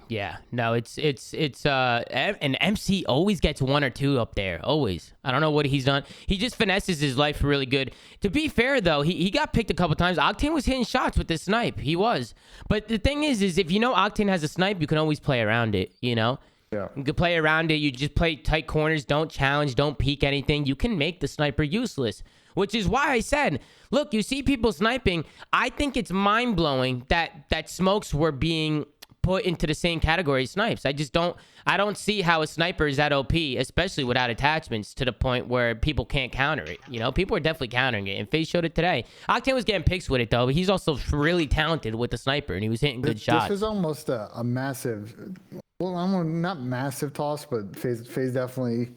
Yeah, no, it's and MC always gets one or two up there, always. I don't know what he's done. He just finesses his life really good. To be fair though, he got picked a couple times. Octane was hitting shots with this snipe. He was. But the thing is if you know Octane has a snipe, you can always play around it, Yeah. You can play around it. You just play tight corners, don't challenge, don't peek anything. You can make the sniper useless. Which is why I said, look, you see people sniping. I think it's mind-blowing that smokes were being put into the same category as snipes. I don't see how a sniper is that OP, especially without attachments, to the point where people can't counter it. People are definitely countering it, and FaZe showed it today. Octane was getting picks with it though, but he's also really talented with the sniper, and he was hitting good shots. This is almost a massive, well, not massive toss, but FaZe definitely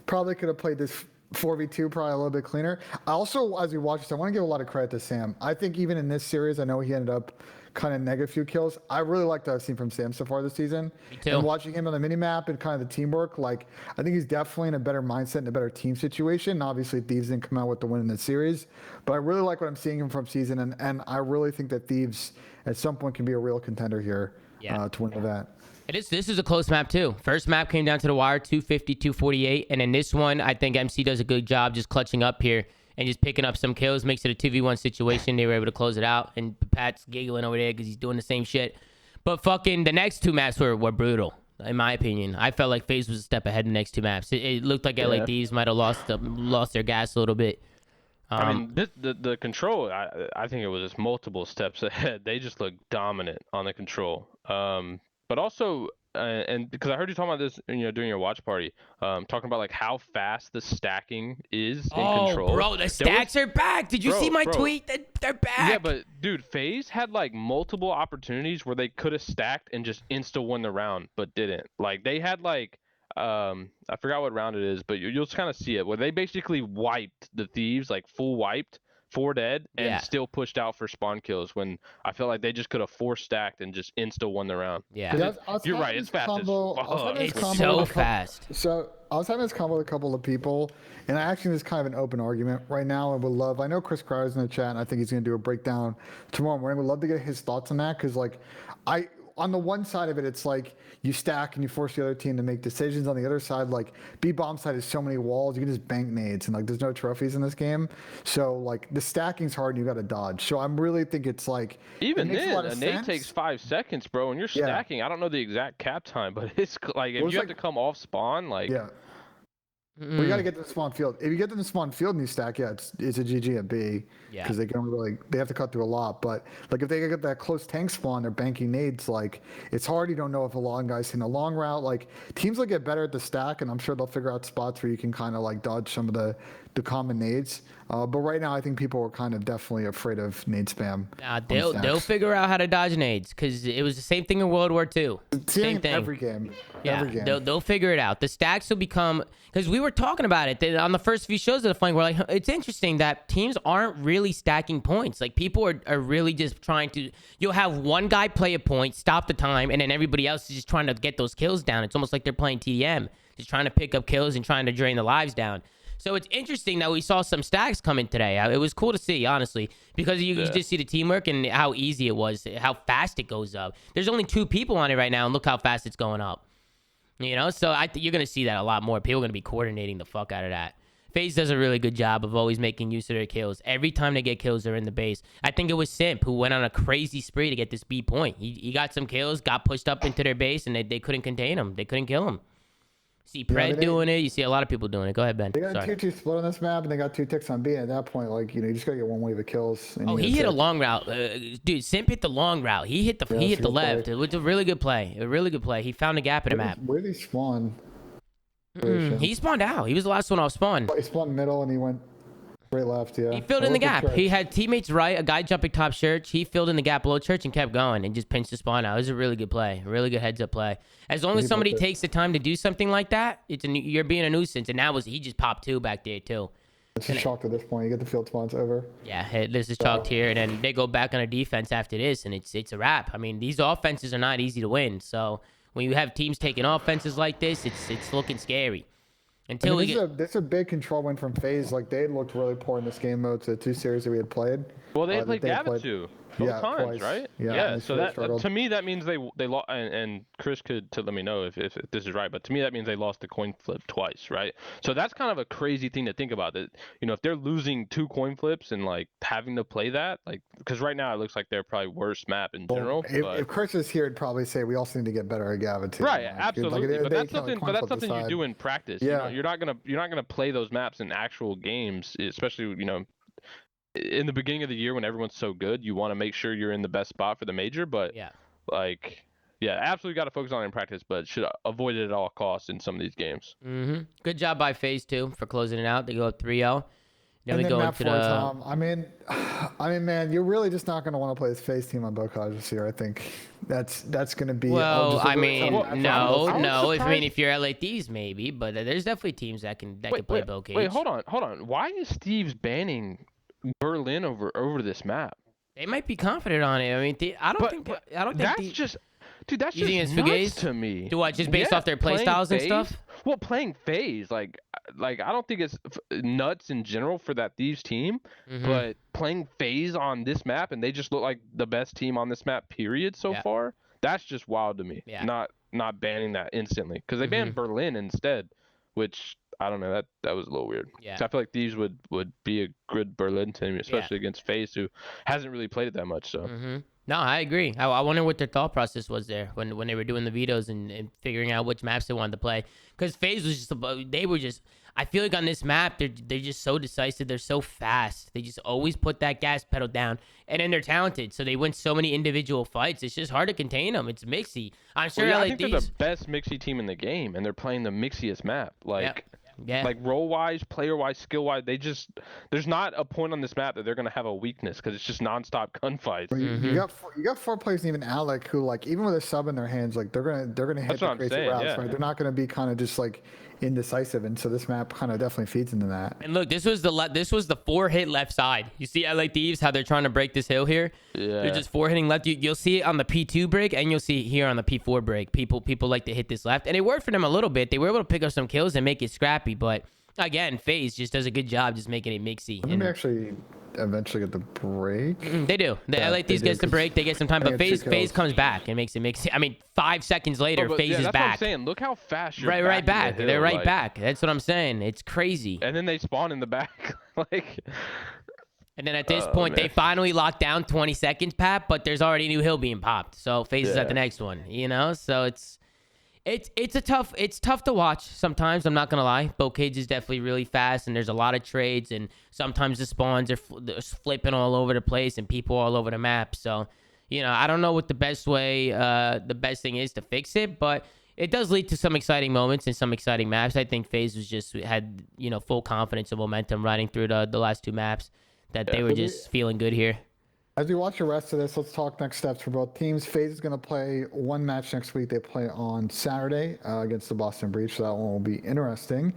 probably could have played this 4v2 probably a little bit cleaner. Also, as we watch this, I want to give a lot of credit to Sam. I think even in this series, I know he ended up kind of negative few kills. I really like what I've seen from Sam so far this season. Me too. And watching him on the minimap and kind of the teamwork, like, I think he's definitely in a better mindset and a better team situation. Obviously, Thieves didn't come out with the win in the series, but I really like what I'm seeing him from season, and I really think that Thieves at some point can be a real contender here to win the event. This is a close map too. First map came down to the wire, 250, 248, and in this one, I think MC does a good job just clutching up here and just picking up some kills, makes it a 2v1 situation. They were able to close it out, and Pat's giggling over there because he's doing the same shit. But fucking the next two maps were brutal, in my opinion. I felt like FaZe was a step ahead in the next two maps. It looked like LA Thieves might have lost their gas a little bit. I mean, the control, I think it was just multiple steps ahead. They just looked dominant on the control. But also, and because I heard you talking about this, during your watch party, talking about like how fast the stacking is in control. Oh, bro, the stacks are back. Did you see my tweet? They're back. Yeah, but dude, FaZe had like multiple opportunities where they could have stacked and just insta won the round, but didn't. Like they had like, I forgot what round it is, but you'll just kind of see it where they basically wiped the Thieves, like full wiped. 4 dead and still pushed out for spawn kills when I feel like they just could have 4 stacked and just insta won the round. Yeah, you're right. It's fast. It's so fast. So I was having this combo with a couple of people, and actually this is kind of an open argument right now. I would love. I know Chris Crowder's in the chat, and I think he's going to do a breakdown tomorrow morning. I would love to get his thoughts on that because, like, on the one side of it, it's like you stack and you force the other team to make decisions. On the other side, like B-bomb side has so many walls, you can just bank nades, and like there's no trophies in this game. So like the stacking's hard, and you got to dodge. So I really think it's like even then a nade takes 5 seconds, bro. And you're stacking. I don't know the exact cap time, but it's like if you have to come off spawn, like We got to get to the spawn field. If you get to the spawn field and you stack, yeah, it's a GG at B. Yeah. Because they can really, they have to cut through a lot. But like if they get that close tank spawn, they're banking nades. Like it's hard. You don't know if a long guy's in a long route. Like teams will get better at the stack, and I'm sure they'll figure out spots where you can kind of like dodge some of the common nades. But right now, I think people are kind of definitely afraid of nade spam. They'll figure out how to dodge nades because it was the same thing in World War II. Same thing. Every game. Yeah, Every game. They'll figure it out. The stacks will become, because we were talking about it on the first few shows of the flank. We're like, it's interesting that teams aren't really stacking points. Like people are really just trying to. You'll have one guy play a point, stop the time, and then everybody else is just trying to get those kills down. It's almost like they're playing TDM, just trying to pick up kills and trying to drain the lives down. So it's interesting that we saw some stacks come in today. It was cool to see, honestly, because you just see the teamwork and how easy it was, how fast it goes up. There's only 2 people on it right now, and look how fast it's going up. You know, so you're going to see that a lot more. People are going to be coordinating the fuck out of that. FaZe does a really good job of always making use of their kills. Every time they get kills, they're in the base. I think it was Simp who went on a crazy spree to get this B point. He got some kills, got pushed up into their base, and they couldn't contain him. They couldn't kill him. See Pred doing it. You see a lot of people doing it. Go ahead, Ben. They got 2-2 split on this map, and they got 2 ticks on B. And at that point, like, you know, you just got to get one wave of kills. And he hit a long route. Dude, Simp hit the long route. He hit the left. It was a really good play. A really good play. He found a gap in the map. Where did he spawn? He spawned out. He was the last one off spawn. He spawned middle, and he went straight left, yeah. He filled in the gap. He had teammates right, a guy jumping top church. He filled in the gap below church and kept going and just pinched the spawn out. It was a really good play. A really good heads-up play. As long as somebody takes the time to do something like that, you're being a nuisance. And he just popped 2 back there, too. It's just chalked at this point. You get the field spawns over. Yeah, this is chalked here. And then they go back on a defense after this, and it's a wrap. I mean, these offenses are not easy to win. So when you have teams taking offenses like this, it's looking scary. Until this is a big control win from FaZe. Like they looked really poor in this game mode to the 2 series that we had played. Well, they played Gavitu both times, twice. right? Yeah. So that to me that means they lost. And Chris could let me know if this is right. But to me that means they lost the coin flip twice, right? So that's kind of a crazy thing to think about. That if they're losing 2 coin flips and like having to play that, like because right now it looks like they're probably worst map in general. If Chris is here, he'd probably say we also need to get better at Gavitu. Right, absolutely. But that's something you do in practice. Yeah. You're not gonna play those maps in actual games, especially in the beginning of the year when everyone's so good. You want to make sure you're in the best spot for the major. But absolutely got to focus on it in practice, but should avoid it at all costs in some of these games. Good job by FaZe too for closing it out. They go up 3-0. Then we go into the. Tom, I mean, man, you're really just not going to want to play this FaZe team on Bocage this year. I think that's going to be. Well, I mean, no. If you're LA Thieves, maybe, but there's definitely teams that can play Bocage. Wait, hold on. Why is Thieves banning Berlin over this map? They might be confident on it. I mean, I don't think that's just. Dude, that's you just think nuts to me. Do what? Just based off their playstyles and stuff? Well, playing FaZe, like I don't think it's nuts in general for that Thieves team, but playing FaZe on this map and they just look like the best team on this map, period, so far. That's just wild to me. Yeah. Not banning that instantly because they banned Berlin instead, which I don't know. That was a little weird. Yeah. So I feel like Thieves would be a good Berlin team, especially against FaZe, who hasn't really played it that much. So. No, I agree. I wonder what their thought process was there when they were doing the vetoes and figuring out which maps they wanted to play. Because FaZe was I feel like on this map, they're just so decisive. They're so fast. They just always put that gas pedal down. And then they're talented. So they win so many individual fights. It's just hard to contain them. It's mixy. I'm sure I think they're the best mixy team in the game. And they're playing the mixiest map. Like role-wise, player-wise, skill-wise, there's not a point on this map that they're gonna have a weakness because it's just nonstop gunfights. You got 4 players, and even Alec, who like even with a sub in their hands, like they're gonna hit the crazy routes, right? They're not gonna be kind of just like indecisive, and so this map kind of definitely feeds into that. And look, this was the 4-hit left side. You see LA Thieves how they're trying to break this hill here. Yeah, they're just 4-hitting left. You'll see it on the P2 break, and you'll see it here on the P4 break. People like to hit this left, and it worked for them a little bit. They were able to pick up some kills and make it scrappy, but again, FaZe just does a good job just making it mixy. Let me actually eventually get the break. They do. The LA Thieves gets the break. They get some time, but FaZe comes back and makes it mixy. I mean, 5 seconds later, FaZe is back. That's what I'm saying. Look how fast you're right back. They're right back. That's what I'm saying. It's crazy. And then they spawn in the back. And then at this point, they finally lock down 20 seconds, Pat, but there's already a new hill being popped. So FaZe is at the next one, So It's tough to watch sometimes. I'm not gonna lie. Bocage is definitely really fast, and there's a lot of trades, and sometimes the spawns are they're flipping all over the place, and people all over the map. So, I don't know what the best thing is to fix it, but it does lead to some exciting moments and some exciting maps. I think FaZe had full confidence and momentum riding through the last two maps that they were just feeling good here. As we watch the rest of this, let's talk next steps for both teams. FaZe is going to play one match next week. They play on Saturday against the Boston Breach, so that one will be interesting.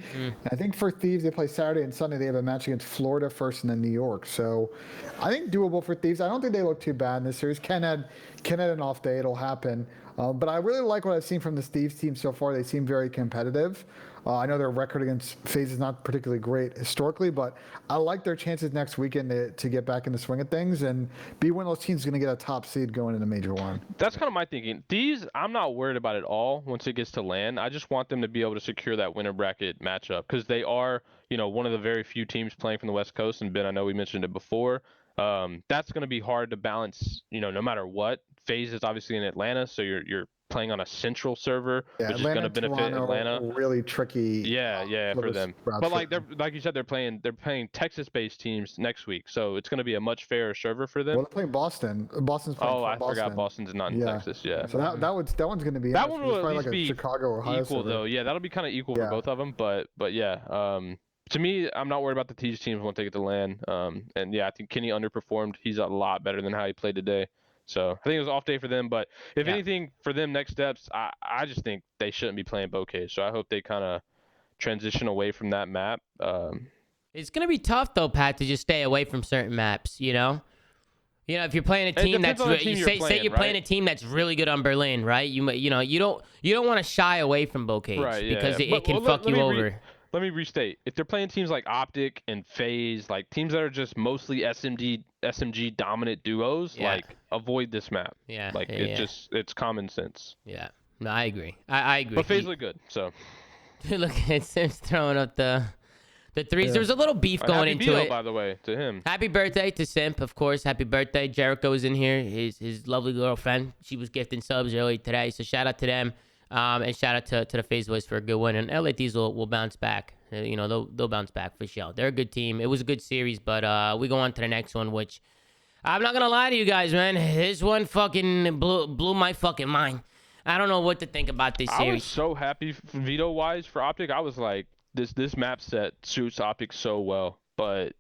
I think for Thieves, they play Saturday and Sunday. They have a match against Florida first and then New York. So I think doable for Thieves. I don't think they look too bad in this series. Ken had an off day. It'll happen. But I really like what I've seen from the Thieves team so far. They seem very competitive. I know their record against FaZe is not particularly great historically, but I like their chances next weekend to get back in the swing of things and be one of those teams going to get a top seed going into Major 1. That's kind of my thinking. These, I'm not worried about it all once it gets to LAN. I just want them to be able to secure that winner bracket matchup because they are, one of the very few teams playing from the West Coast. And Ben, I know we mentioned it before. That's going to be hard to balance, no matter what. FaZe is obviously in Atlanta, so you're playing on a central server, which is going to benefit Atlanta. Really tricky. Yeah, for them. But like you said, they're playing Texas-based teams next week, so it's going to be a much fairer server for them. Well, they're playing Boston. Boston's playing Boston. Boston. Forgot Boston's not in Texas. Yeah. So that one's going to be that one will at least like be Chicago or Ohio equal server. though. Yeah, that'll be kind of equal for both of them. But yeah. To me, I'm not worried about the Thieves teams once they get to LAN. And yeah, I think Kenny underperformed. He's a lot better than how he played today. So I think it was an off day for them. But if anything, for them, next steps, I just think they shouldn't be playing Bocage. So I hope they kind of transition away from that map. It's going to be tough, though, Pat, to just stay away from certain maps, if you're playing a team that's say you're playing a team that's really good on Berlin, right? You don't want to shy away from Bocage because it can fuck you over. Let me restate. If they're playing teams like Optic and FaZe, like teams that are just mostly SMG dominant duos, avoid this map. Yeah. Like it's common sense. Yeah. No, I agree. I agree. But FaZe look good, so. Look at Sims throwing up the threes. Yeah. There was a little beef going into it. By the way, to him. Happy birthday to Simp, of course. Happy birthday. Jericho was in here. His lovely girlfriend. She was gifting subs early today, so shout out to them. And shout out to the FaZe Boys for a good win. And LA Thieves will bounce back. They'll bounce back for sure. They're a good team. It was a good series, but we go on to the next one, which I'm not gonna lie to you guys, man. This one fucking blew my fucking mind. I don't know what to think about this series. I was so happy veto-wise for Optic. I was like, this map set suits Optic so well, but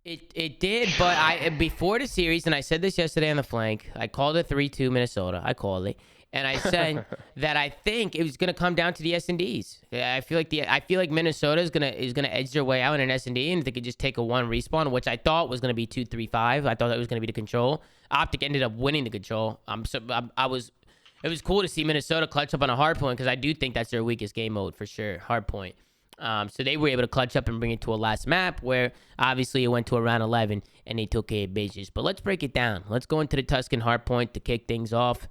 it did. But before the series, and I said this yesterday on the flank, I called it 3-2 Minnesota. I called it. And I said that I think it was gonna come down to the S&Ds. I feel like Minnesota is gonna edge their way out in an S&D, and they could just take a 1 respawn, which I thought was gonna be 2-3-5. I thought that was gonna be the control. Optic ended up winning the control. It was cool to see Minnesota clutch up on a hard point because I do think that's their weakest game mode for sure, hard point. So they were able to clutch up and bring it to a last map where obviously it went to a round 11 and they took care of business. But let's break it down. Let's go into the Tuscan hard point to kick things off.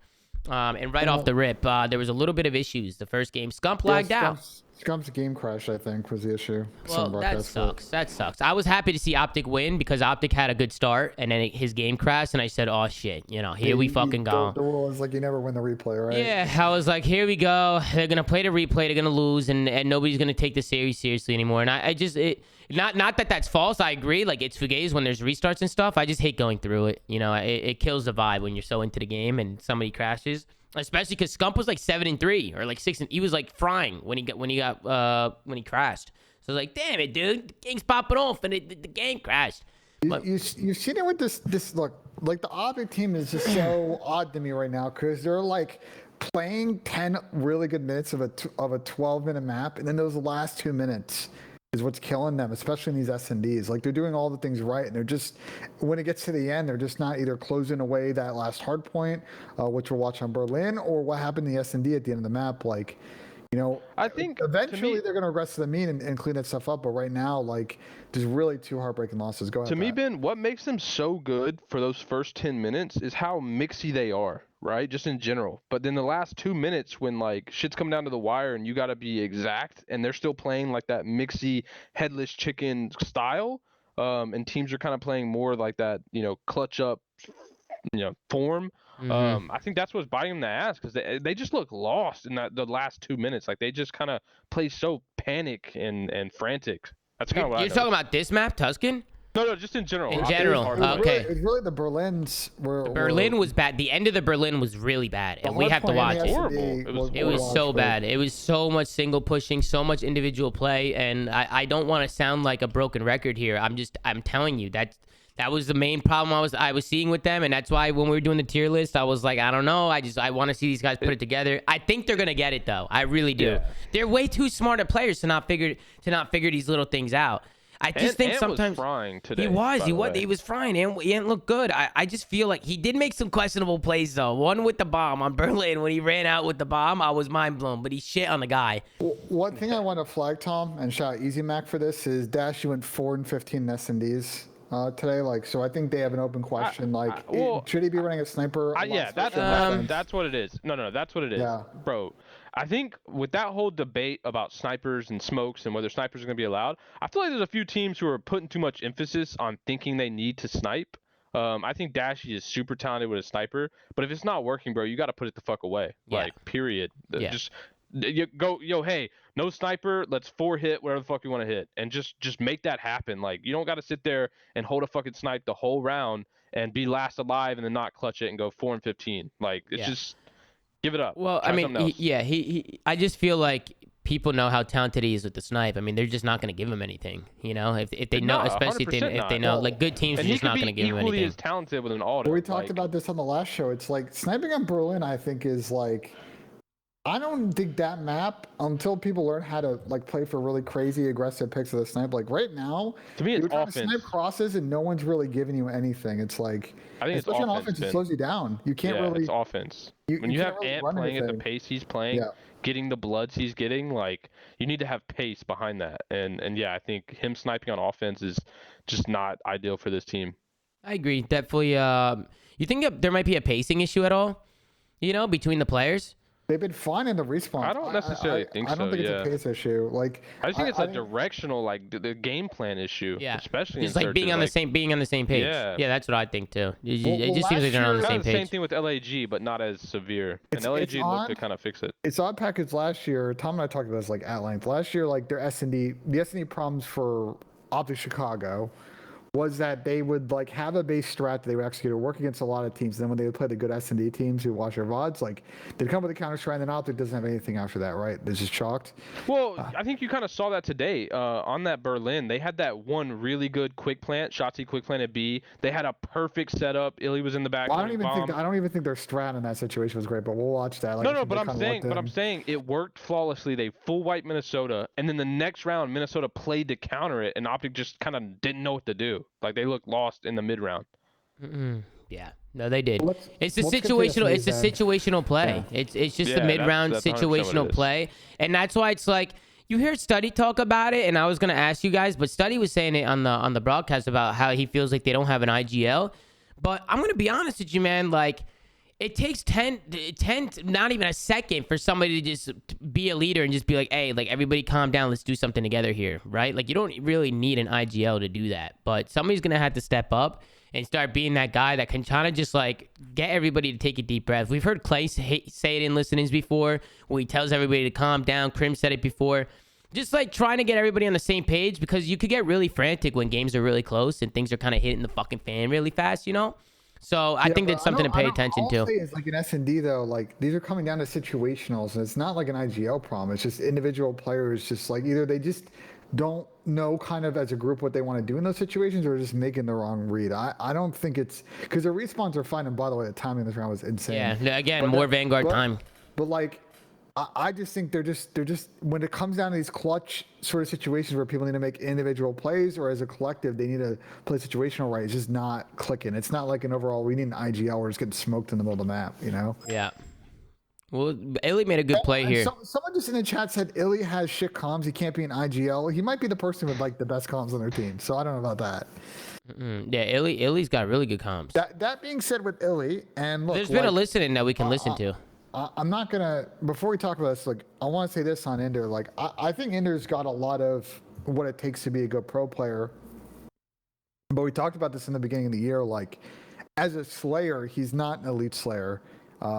And right off the rip, there was a little bit of issues. The first game, Scump lagged out. Scump's game crash, I think, was the issue. Well, that sucks. I was happy to see Optic win because Optic had a good start, and then his game crashed, and I said, oh, shit, here we fucking go. The rule is like you never win the replay, right? Yeah, I was like, here we go. They're going to play the replay. They're going to lose, and nobody's going to take the series seriously anymore. And I just not that that's false. I agree. Like, it's fugazi when there's restarts and stuff. I just hate going through it. It kills the vibe when you're so into the game and somebody crashes. Especially because Scump was like 7-3 or like 6. He was like frying when he crashed. So I was like, damn it, dude, the game's popping off and the game crashed. You've seen it with this look. Like the Optic team is just so odd to me right now because they're like playing 10 really good minutes of a 12-minute map, and then those last 2 minutes is what's killing them, especially in these S&Ds. Like they're doing all the things right, and they're just, when it gets to the end, they're just not either closing away that last hard point, which we'll watch on Berlin, or what happened in the S&D at the end of the map. Like, I think eventually they're going to regress to the mean and clean that stuff up. But right now, like, there's really 2 heartbreaking losses. Go ahead. To me, Ben, what makes them so good for those first 10 minutes is how mixy they are, right? Just in general. But then the last 2 minutes when, like, shit's come down to the wire and you got to be exact, and they're still playing, like, that mixy, headless chicken style, and teams are kind of playing more like that, clutch up, form. I think that's what's biting them in the ass because they just look lost in the last 2 minutes. Like they just kind of play so panic and frantic. That's kind of what You're talking about this map, Tuscan? No, just in general. In general, okay. It's really the Berlins were. Berlin was bad. The end of the Berlin was really bad, and we have to watch it. Horrible. It was so bad. It was so much single pushing, so much individual play, and I don't want to sound like a broken record here. I'm telling you that was the main problem I was seeing with them, and that's why when we were doing the tier list, I was like, I don't know. I want to see these guys put it together. I think they're gonna get it though. I really do. Yeah. They're way too smart at players to not figure these little things out. I just think sometimes was frying today, he was frying and he didn't look good. I just feel like he did make some questionable plays though. One with the bomb on Berlin when he ran out with the bomb, I was mind blown. But he shit on the guy. One thing I want to flag, Tom, and shout out Easy Mac for this is Dash. You went 4 and 15 S&Ds today. Like, so I think they have an open question. Should he be running a sniper? That's what it is. No, that's what it is, yeah. Bro. I think with that whole debate about snipers and smokes and whether snipers are going to be allowed, I feel like there's a few teams who are putting too much emphasis on thinking they need to snipe. I think Dashy is super talented with a sniper, but if it's not working, bro, you got to put it the fuck away. Yeah. Like, period. Yeah. Just hey, no sniper, let's 4-hit whatever the fuck you want to hit, and just make that happen. Like, you don't got to sit there and hold a fucking snipe the whole round and be last alive and then not clutch it and go 4 and 15. Like, it's just give it up. Well, I mean, I just feel like people know how talented he is with the snipe. I mean, they're just not going to give him anything, you know? If they know, especially if they know, like, good teams are just not going to give him anything. He is talented with an auto. We talked about this on the last show. It's like sniping on Berlin, I think, is like, I don't think that map, until people learn how to like play for really crazy aggressive picks of the snipe. Like right now, to me, it's offense. Snipe crosses and no one's really giving you anything. It's like, I think especially on offense, it slows you down. You can't really. It's offense. When you have Ant playing at the pace he's playing, getting the bloods he's getting, like, you need to have pace behind that. And yeah, I think him sniping on offense is just not ideal for this team. I agree, definitely. You think there might be a pacing issue at all? You know, between the players. They've been fine in the respawn. I don't necessarily think so. I don't think it's a pace issue. Like, I just think it's a directional, like the game plan issue. Yeah, especially just like being on the same page. Yeah, that's what I think too. It just seems like they're not on the same page. Same thing with LAG, but not as severe. And LAG looked to kind of fix it. It's odd package last year. Tom and I talked about this like at length. Last year, like their the S&D problems for Optic Chicago was that they would like have a base strat that they would execute or work against a lot of teams. Then when they would play the good S&D teams who watch their VODs, like they'd come with a counter strat, and then Optic doesn't have anything after that, right? It's just chalked. Well, I think you kind of saw that today on that Berlin. They had that one really good quick plant, Shotzi quick plant at B. They had a perfect setup. Illy was in the back. Well, I don't even think their strat in that situation was great, but we'll watch that. Like, no, but I'm saying it worked flawlessly. They full wipe Minnesota, and then the next round Minnesota played to counter it, and Optic just kind of didn't know what to do. Like, they looked lost in the mid round. Yeah, no, they did. It's a situational. It's a situational play. Yeah. It's just the mid round situational play, and that's why it's like you hear Study talk about it. And I was gonna ask you guys, but Study was saying it on the broadcast about how he feels like they don't have an IGL. But I'm gonna be honest with you, man. Like, it takes 10, not even a second for somebody to just be a leader and just be like, hey, like, everybody calm down. Let's do something together here, right? Like, you don't really need an IGL to do that. But somebody's going to have to step up and start being that guy that can kind of just, like, get everybody to take a deep breath. We've heard Clay say it in listenings before where he tells everybody to calm down. Krim said it before. Just, like, trying to get everybody on the same page because you could get really frantic when games are really close and things are kind of hitting the fucking fan really fast, you know? So I think that's something to pay attention to. I'll say is like an S&D though, like these are coming down to situationals, and it's not like an IGL problem. It's just individual players, just like either they just don't know kind of as a group what they want to do in those situations, or just making the wrong read. I don't think it's because their respawns are fine. And by the way, the timing in this round was insane. Yeah, again, more Vanguard time. But like, I just think they're just when it comes down to these clutch sort of situations where people need to make individual plays or as a collective they need to play situational right. It's just not clicking. It's not like an overall we need an IGL where it's getting smoked in the middle of the map, you know? Yeah. Well, Illy made a good play here. Someone just in the chat said Illy has shit comms. He can't be an IGL. He might be the person with like the best comms on their team. So I don't know about that. Yeah, Illy's got really good comms. That being said, with Illy, and look, there's been a listening that we can listen to. I'm not gonna. Before we talk about this, like I want to say this on Ender. Like I think Ender's got a lot of what it takes to be a good pro player. But we talked about this in the beginning of the year. Like as a Slayer, he's not an elite Slayer.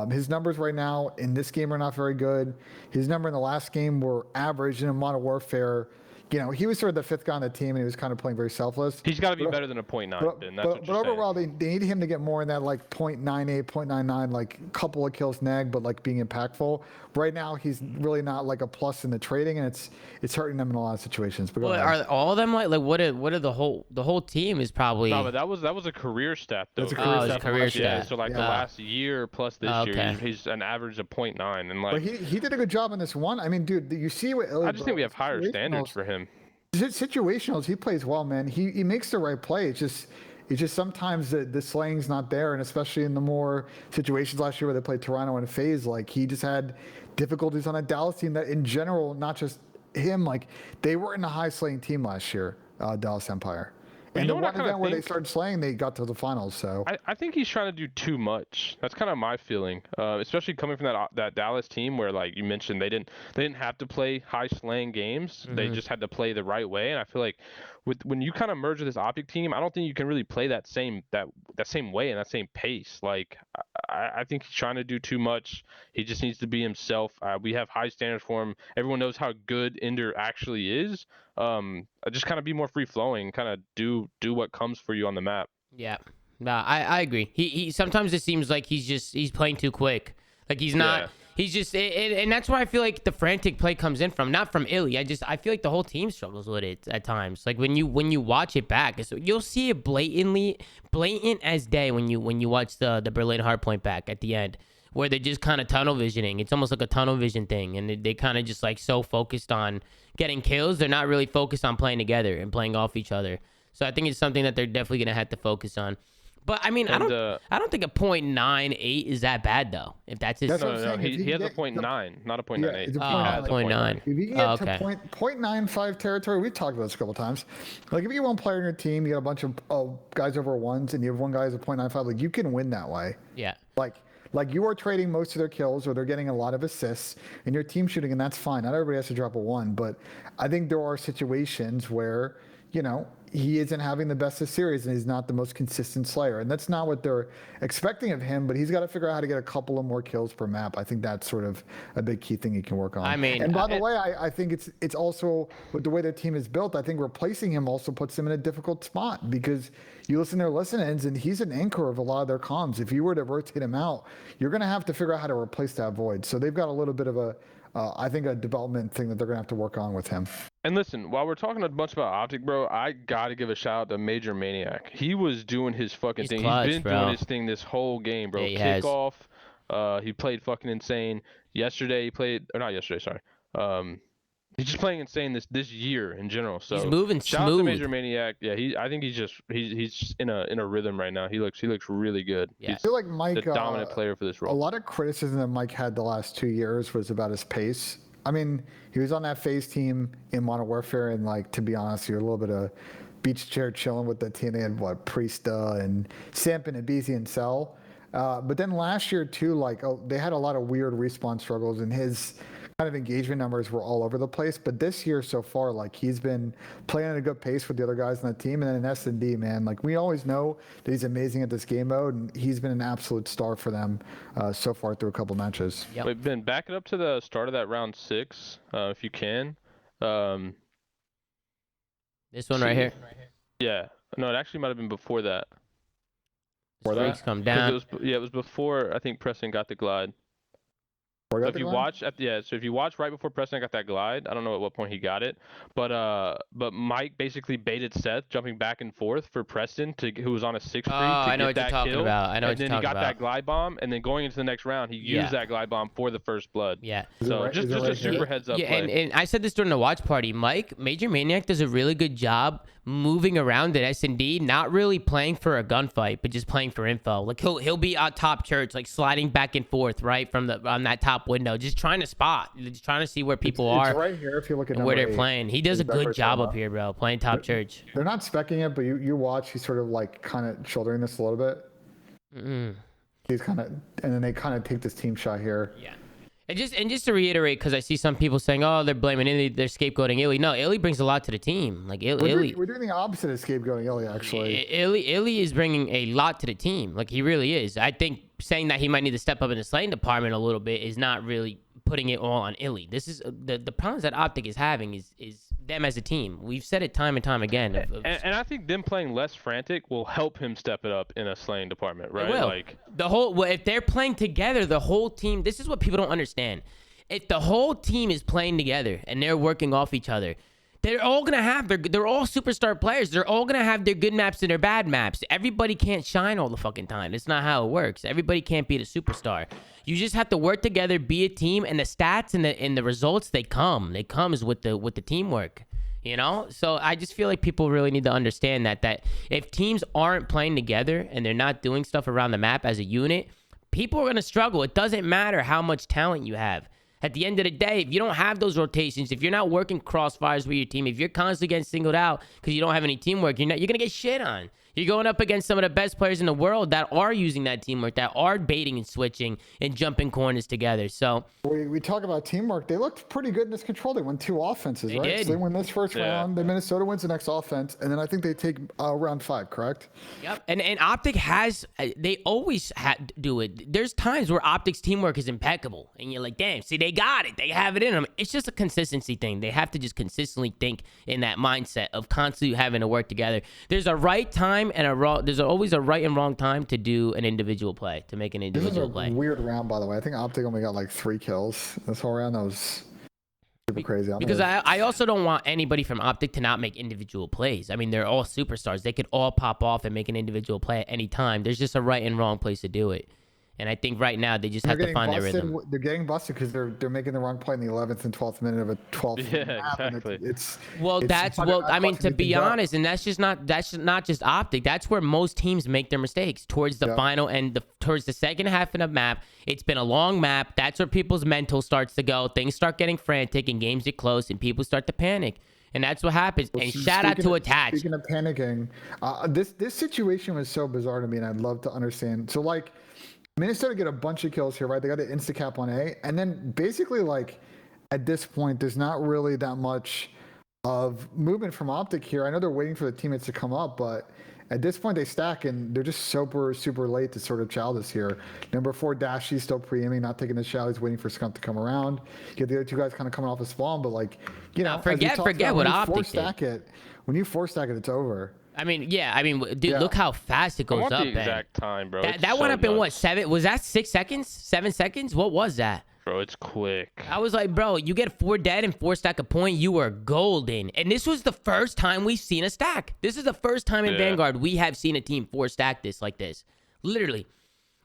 His numbers right now in this game are not very good. His number in the last game were average. And in Modern Warfare, you know, he was sort of the fifth guy on the team, and he was kind of playing very selfless. He's got to be better than a 0.9. But overall, they need him to get more in that like 0.98, 0.99, like couple of kills neg, but like being impactful. Right now, he's really not like a plus in the trading, and it's hurting them in a lot of situations. But are all of them like what are the whole team is probably? No, but that was a career stat though. That's a career stat. Yeah, so like the last year plus this year, he's an average of 0.9, and like. But he did a good job on this one. I mean, dude, you see what I just think we have higher standards for him. Situationals, he plays well, man. He makes the right play. It's just sometimes the slang's not there, and especially in the more situations last year where they played Toronto and FaZe, like he just had difficulties on a Dallas team that in general, not just him, like they were in a high slaying team last year, Dallas Empire. And the one event where they started slaying, they got to the finals. So I think he's trying to do too much. That's kind of my feeling, especially coming from that Dallas team where, like you mentioned, they didn't have to play high slaying games. They just had to play the right way. And I feel like when you kind of merge with this Optic team, I don't think you can really play that same way and that same pace. Like I think he's trying to do too much. He just needs to be himself. We have high standards for him. Everyone knows how good Ender actually is. Just kind of be more free flowing, kind of do what comes for you on the map. Yeah, no, I agree. He sometimes it seems like he's playing too quick. Like he's not. Yeah. He's just, and that's where I feel like the frantic play comes in from. Not from Illy. I feel like the whole team struggles with it at times. Like when you watch it back, you'll see it blatant as day when you watch the Berlin hardpoint back at the end, where they're just kind of tunnel visioning. It's almost like a tunnel vision thing, and they kind of just like so focused on getting kills, they're not really focused on playing together and playing off each other. So I think it's something that they're definitely gonna have to focus on. But I mean, I don't think a 0.98 is that bad though. If that's his, no, he has a 0.9, not a 0.98. Yeah, 0.9. If you can get to 0.95 territory, we've talked about this a couple times. Like if you get one player in your team, you got a bunch of guys over ones, and you have one guy who's a 0.95. Like you can win that way. Yeah. Like you are trading most of their kills, or they're getting a lot of assists, and you're team shooting, and that's fine. Not everybody has to drop a 1, but I think there are situations where, you know, he isn't having the best of series, and he's not the most consistent slayer, and that's not what they're expecting of him. But he's got to figure out how to get a couple of more kills per map. I think that's sort of a big key thing he can work on. I mean, and by the way, I think it's also with the way their team is built. I think replacing him also puts him in a difficult spot, because you listen to their listen-ins, and he's an anchor of a lot of their comms. If you were to rotate him out, you're going to have to figure out how to replace that void. So they've got a little bit of I think a development thing that they're going to have to work on with him. And listen, while we're talking a bunch about Optic, bro, I got to give a shout out to Major Maniac. He was doing his fucking thing. Clutch, he's been doing his thing this whole game, bro. Yeah, Kickoff, he played fucking insane. Yesterday he played, or not yesterday, sorry. He's just playing insane this year in general. So he's moving shout out smooth. to Major Maniac. Yeah, I think he's in a rhythm right now. He looks really good. Yeah. I feel like Mike, the dominant player for this role. A lot of criticism that Mike had the last 2 years was about his pace. I mean, he was on that FaZe team in Modern Warfare, and like, to be honest, you're a little bit of beach chair chilling with the team. They had Priesta and Sampin and BZ and Cell. But then last year too, they had a lot of weird respawn struggles, and his kind of engagement numbers were all over the place. But this year so far, like, he's been playing at a good pace with the other guys on the team. And then in S&D, man, like, we always know that he's amazing at this game mode, and he's been an absolute star for them so far through a couple matches. Yep. Wait, Ben, back it up to the start of that round 6, if you can. This one right here. Yeah. No, it actually might have been before that. Streaks come down. It was before, I think, Preston got the glide. So if you watch right before Preston got that glide, I don't know at what point he got it, but Mike basically baited Seth jumping back and forth for Preston who was on a 6-3 to I know get what you're that talking kill. about. I know what you're talking about. And then he got that glide bomb, and then going into the next round, he used that glide bomb for the first blood. Yeah. So just a super heads up play. And I said this during the watch party. Major Maniac does a really good job moving around at S&D, not really playing for a gunfight, but just playing for info. Like he'll be on top church, like sliding back and forth, right from on that top window, just trying to spot, just trying to see where people are. It's right here if you look at where they're playing. He does a good job up here, bro, playing top church. They're not speccing it, but you watch. He's sort of like kind of shouldering this a little bit. He's kind of, and then they kind of take this team shot here. Yeah. And just to reiterate, because I see some people saying, "Oh, they're blaming Illy, they're scapegoating Illy." No, Illy brings a lot to the team. Like Illy, we're doing the opposite of scapegoating Illy, actually. Illy is bringing a lot to the team. Like he really is. I think saying that he might need to step up in the slaying department a little bit is not really putting it all on Illy. This is the problems that Optic is having is them as a team. We've said it time and time again. And I think them playing less frantic will help him step it up in a slaying department, right? It will. Like if they're playing together, the whole team. This is what people don't understand. If the whole team is playing together and they're working off each other, they're all gonna have they're all superstar players. They're all gonna have their good maps and their bad maps. Everybody can't shine all the fucking time. It's not how it works. Everybody can't be the superstar. You just have to work together, be a team, and the stats and the results they come. They comes with the teamwork. You know, so I just feel like people really need to understand that if teams aren't playing together and they're not doing stuff around the map as a unit, people are gonna struggle. It doesn't matter how much talent you have. At the end of the day, if you don't have those rotations, if you're not working crossfires with your team, if you're constantly getting singled out because you don't have any teamwork, you're gonna get shit on. You're going up against some of the best players in the world that are using that teamwork, that are baiting and switching and jumping corners together. So we talk about teamwork. They looked pretty good in this control. They won 2 offenses, right? Did. So they win this first round. Then Minnesota wins the next offense, and then I think they take round 5, correct? Yep. And Optic has, they always do it. There's times where Optic's teamwork is impeccable, and you're like, damn, see, they got it. They have it in them. It's just a consistency thing. They have to just consistently think in that mindset of constantly having to work together. There's a right time and a wrong. There's always a right and wrong time to do an individual play, to make an individual play. This is a weird round, by the way. I think Optic only got like 3 kills this whole round. That was super crazy. Because I also don't want anybody from Optic to not make individual plays. I mean, they're all superstars. They could all pop off and make an individual play at any time. There's just a right and wrong place to do it. And I think right now they just have to find their rhythm. They're getting busted because they're making the wrong play in the 11th and 12th minute of a 12th map. Exactly. I mean, to be honest, and that's not just Optic. That's where most teams make their mistakes towards the final and towards the second half of the map. It's been a long map. That's where people's mental starts to go. Things start getting frantic and games get close and people start to panic. And that's what happens. Well, and shout out to Attach. Speaking of panicking, this situation was so bizarre to me, and I'd love to understand. So, like, Minnesota get a bunch of kills here, right? They got the insta-cap on A. And then basically, like, at this point, there's not really that much of movement from Optic here. I know they're waiting for the teammates to come up, but at this point, they stack, and they're just super, super late to sort of chow this here. Number 4, Dashy's still pre-aiming, not taking the chow. He's waiting for Skunk to come around. You get the other 2 guys kind of coming off the spawn, but, like, you know, forget what Optic did. When you 4-stack it, it's over. I mean, dude, look how fast it goes up. The exact time, bro. That went up in what, 7? Was that 6 seconds? 7 seconds? What was that? Bro, it's quick. I was like, bro, you get 4 dead and 4 stack a point, you are golden. And this was the first time we've seen a stack. This is the first time in Vanguard we have seen a team 4 stack this like this. Literally.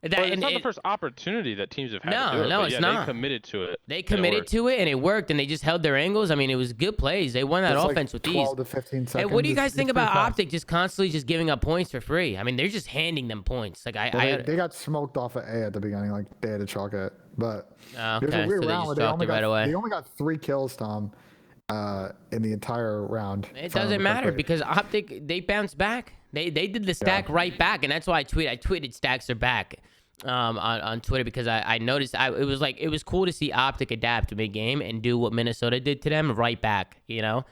It's not the first opportunity that teams have had to do it. No, it's not. They committed to it. They committed to it, and it worked, and they just held their angles. I mean, it was good plays. They won that offense with 12 to 15 seconds. And what do you guys think about Optic just constantly just giving up points for free? I mean, they're just handing them points. Like they got smoked off of A at the beginning. Like, they had to chalk it. But it was a weird round where they only got 3 kills, Tom, in the entire round. It doesn't matter because Optic, they bounced back. They did the stack right back, and that's why I tweeted stacks are back. On Twitter, because I noticed it was cool to see Optic adapt to mid-game and do what Minnesota did to them right back, you know.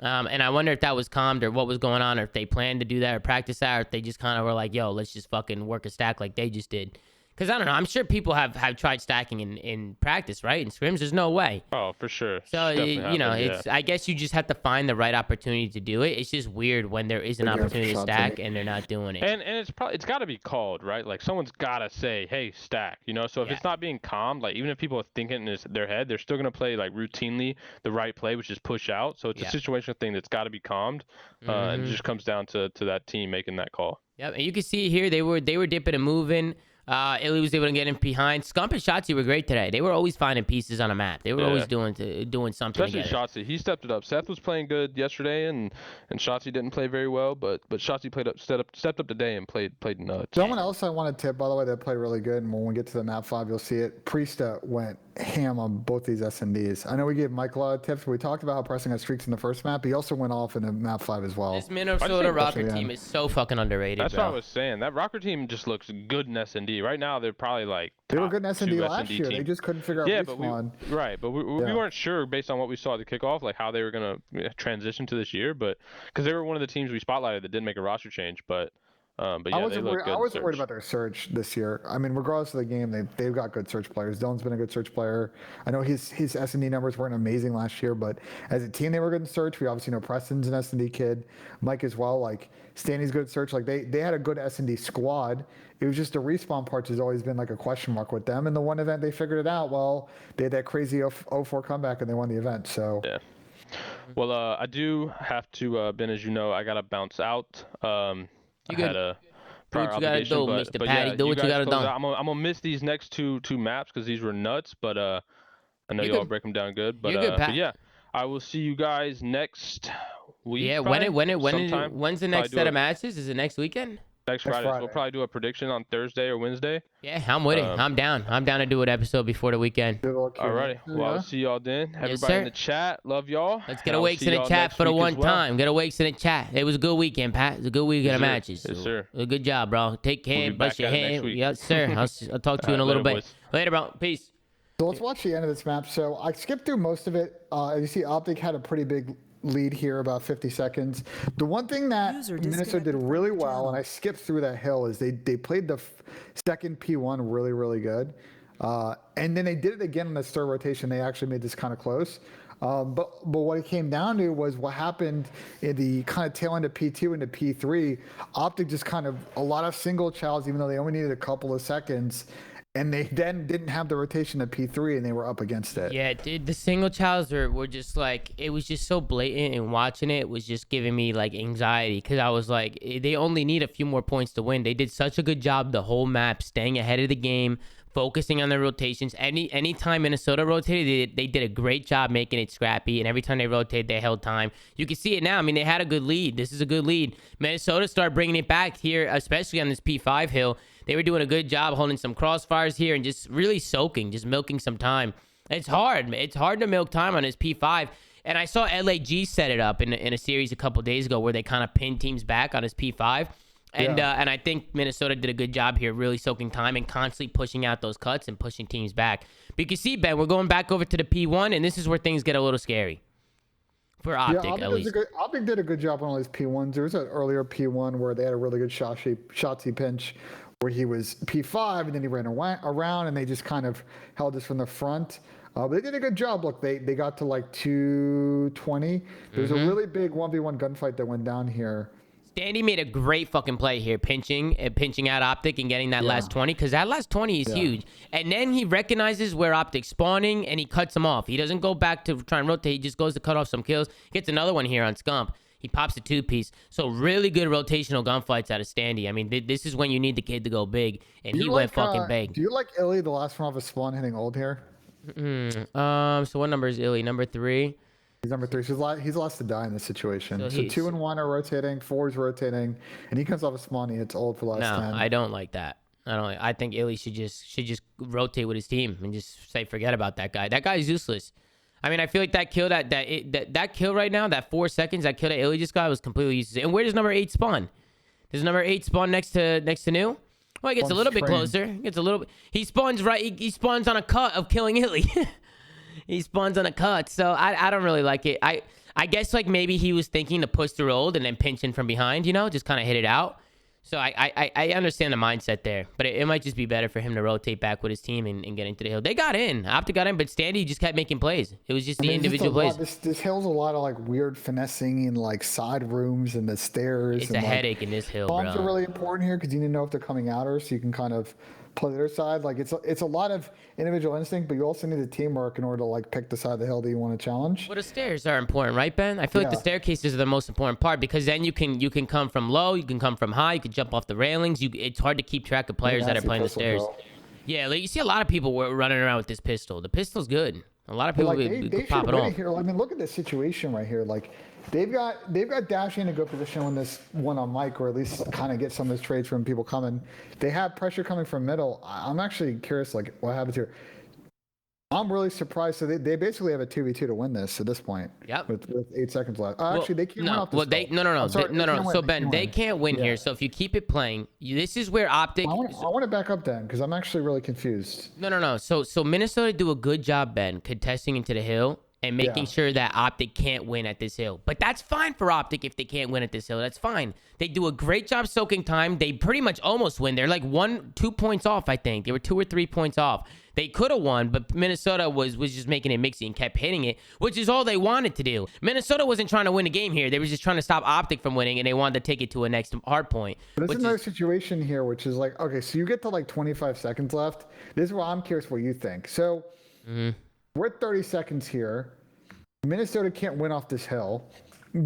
And I wonder if that was calmed or what was going on, or if they planned to do that or practice that, or if they just kind of were like, yo, let's just fucking work a stack like they just did. Because I don't know, I'm sure people have tried stacking in practice, right? In scrims, there's no way. Oh, for sure. So, I guess you just have to find the right opportunity to do it. It's just weird when there is an opportunity to stack and they're not doing it. And it's got to be called, right? Like, someone's got to say, hey, stack, you know? So if it's not being calmed, like, even if people are thinking in their head, they're still going to play, like, routinely the right play, which is push out. So it's a situational thing that's got to be calmed. And it just comes down to that team making that call. Yep, and you can see here, they were dipping and moving. Illy was able to get in behind. Scump and Shotzi were great today. They were always finding pieces on a map. They were always doing something. Especially Shotzi. He stepped it up. Seth was playing good yesterday, and Shotzi didn't play very well, but Shotzi stepped up today and played nuts. Someone else I want to tip, by the way, that played really good, and when we get to the map 5, you'll see it. Priesta went ham on both these SNDs. I know we gave Mike a lot of tips. We talked about how pressing had streaks in the first map. He also went off in the map 5 as well. This Minnesota Rokkr team is so fucking underrated. That's what I was saying. That Rokkr team just looks good in SND S&D. Right now, they're probably like they were good in S&D 2 last year. They just couldn't figure out respawn. But we weren't sure based on what we saw at the kickoff, like how they were gonna transition to this year. But because they were one of the teams we spotlighted that didn't make a roster change, but yeah, I wasn't worried about their search this year. I mean, regardless of the game, they've got good search players. Dylan's been a good search player. I know his S&D numbers weren't amazing last year, but as a team, they were good in search. We obviously know Preston's an S&D kid, Mike as well. Like Stanley's good at search. Like they had a good S&D squad. It was just the respawn parts has always been like a question mark with them. And the one event they figured it out. Well, they had that crazy 0-4 comeback and they won the event. So yeah. Well, I do have to, Ben, as you know, I gotta bounce out. You had a do what you gotta do, Mr. Patty. Do what you gotta do. I'm gonna miss these next two maps because these were nuts, but I know y'all break them down good. But, but yeah, I will see you guys next week. Yeah, when's the next set of matches? Is it next weekend? Next Friday. So we'll probably do a prediction on Thursday or Wednesday. Yeah, I'm with it. I'm down. I'm down to do an episode before the weekend. Alrighty. Well, I'll see y'all then. Everybody in the chat, love y'all. Let's get awakes in the chat for the one time. Get awakes in the chat. It was a good weekend, Pat. It was a good weekend of matches. Yes, sir. Good job, bro. Take care. Brush your hair. Yes, sir. I'll talk to you in a little bit. Later, bro. Peace. So let's watch the end of this map. So I skipped through most of it. As you see, Optic had a pretty big lead here, about 50 seconds. The one thing that Minnesota did really well, and I skipped through that hill, is they played the second P1 really, really good. And then they did it again in this third rotation. They actually made this kind of close. But what it came down to was what happened in the kind of tail end of P2 into P3. Optic just kind of a lot of single chows, even though they only needed a couple of seconds. And they then didn't have the rotation of P3, and they were up against it. Yeah, dude, the single chows were just like, it was just so blatant, and watching it was just giving me like anxiety, because I was like, they only need a few more points to win. They did such a good job the whole map, staying ahead of the game, focusing on their rotations. Anytime Minnesota rotated, they did a great job making it scrappy, and every time they rotated, they held time. You can see it now. I mean, they had a good lead. This is a good lead. Minnesota started bringing it back here, especially on this P5 hill. They were doing a good job holding some crossfires here and just really soaking, just milking some time. It's hard. It's hard to milk time on this P5. And I saw LAG set it up in a series a couple days ago where they kind of pinned teams back on his P5. And and I think Minnesota did a good job here, really soaking time and constantly pushing out those cuts and pushing teams back. But you can see, Ben, we're going back over to the P1, and this is where things get a little scary. For Optic, at least. Optic did a good job on all these P1s. There was an earlier P1 where they had a really good Shotzzy pinch, where he was P5 and then he ran around and they just kind of held us from the front. But they did a good job. Look, they got to like 220. There's a really big 1v1 gunfight that went down here. Standy made a great fucking play here, pinching out Optic and getting that last 20, because that last 20 is huge. And then he recognizes where Optic's spawning and he cuts him off. He doesn't go back to try and rotate. He just goes to cut off some kills. Gets another one here on Scump. He pops a two-piece. So really good rotational gunfights out of Standy. I mean, this is when you need the kid to go big, and he went fucking big. Do you like Illy, the last one off his spawn, hitting old here? So what number is Illy? Number 3? He's number 3. So he's last to die in this situation. So 2 and 1 are rotating, 4 is rotating, and he comes off a spawn. He hits old for the last 10. No, I don't like that. I think Illy should just rotate with his team and just say forget about that guy. That guy's useless. I mean, I feel like that kill that kill right now, that 4 seconds, that kill that Illy just got was completely useless. And where does number 8 spawn? Does number 8 spawn next to New? Well, he gets a little bit closer. He spawns right. He spawns on a cut of killing Illy. He spawns on a cut. So I don't really like it. I guess like maybe he was thinking to push through old and then pinch in from behind. Just kind of hit it out. So I understand the mindset there, but it might just be better for him to rotate back with his team and get into the hill. They got in. Optic got in, but Standy just kept making plays. It was just the individual plays. This hill's a lot of like weird finessing in like side rooms and the stairs. It's a headache in this hill, bro. Bombs are really important here because you need to know if they're coming at her, so you can kind of play their side. Like it's a lot of individual instinct, but you also need the teamwork in order to like pick the side of the hill that you want to challenge. Well, the stairs are important, right, Ben? I feel like the staircases are the most important part, because then you can come from low, you can come from high, you can jump off the railings. It's hard to keep track of players that are playing the stairs. Yeah, like you see a lot of people running around with this pistol. The pistol's good. A lot of people they pop it off. Here. I mean, look at this situation right here. Like they've got Dashy in a good position on this one on Mike, or at least kind of get some of his trades from people coming. They have pressure coming from middle. I'm actually curious, like what happens here. I'm really surprised. So they basically have a 2v2 to win this at this point. Yep. With 8 seconds left. Actually, they can't win off this. Well, no. So Ben, they can't win Yeah. here. So if you keep it playing, this is where OpTic. I want to back up then because I'm actually really confused. No. So Minnesota do a good job, Ben, contesting into the hill and making sure that OpTic can't win at this hill. But that's fine for OpTic if they can't win at this hill. That's fine. They do a great job soaking time. They pretty much almost win. They're like 2 points off, I think. They were 2 or 3 points off. They could have won, but Minnesota was just making it mixy and kept hitting it, which is all they wanted to do. Minnesota wasn't trying to win a game here. They were just trying to stop OpTic from winning, and they wanted to take it to a next hard point. But there's another situation here, which is like, okay, so you get to like 25 seconds left. This is where I'm curious what you think. So we're at 30 seconds here. Minnesota can't win off this hill.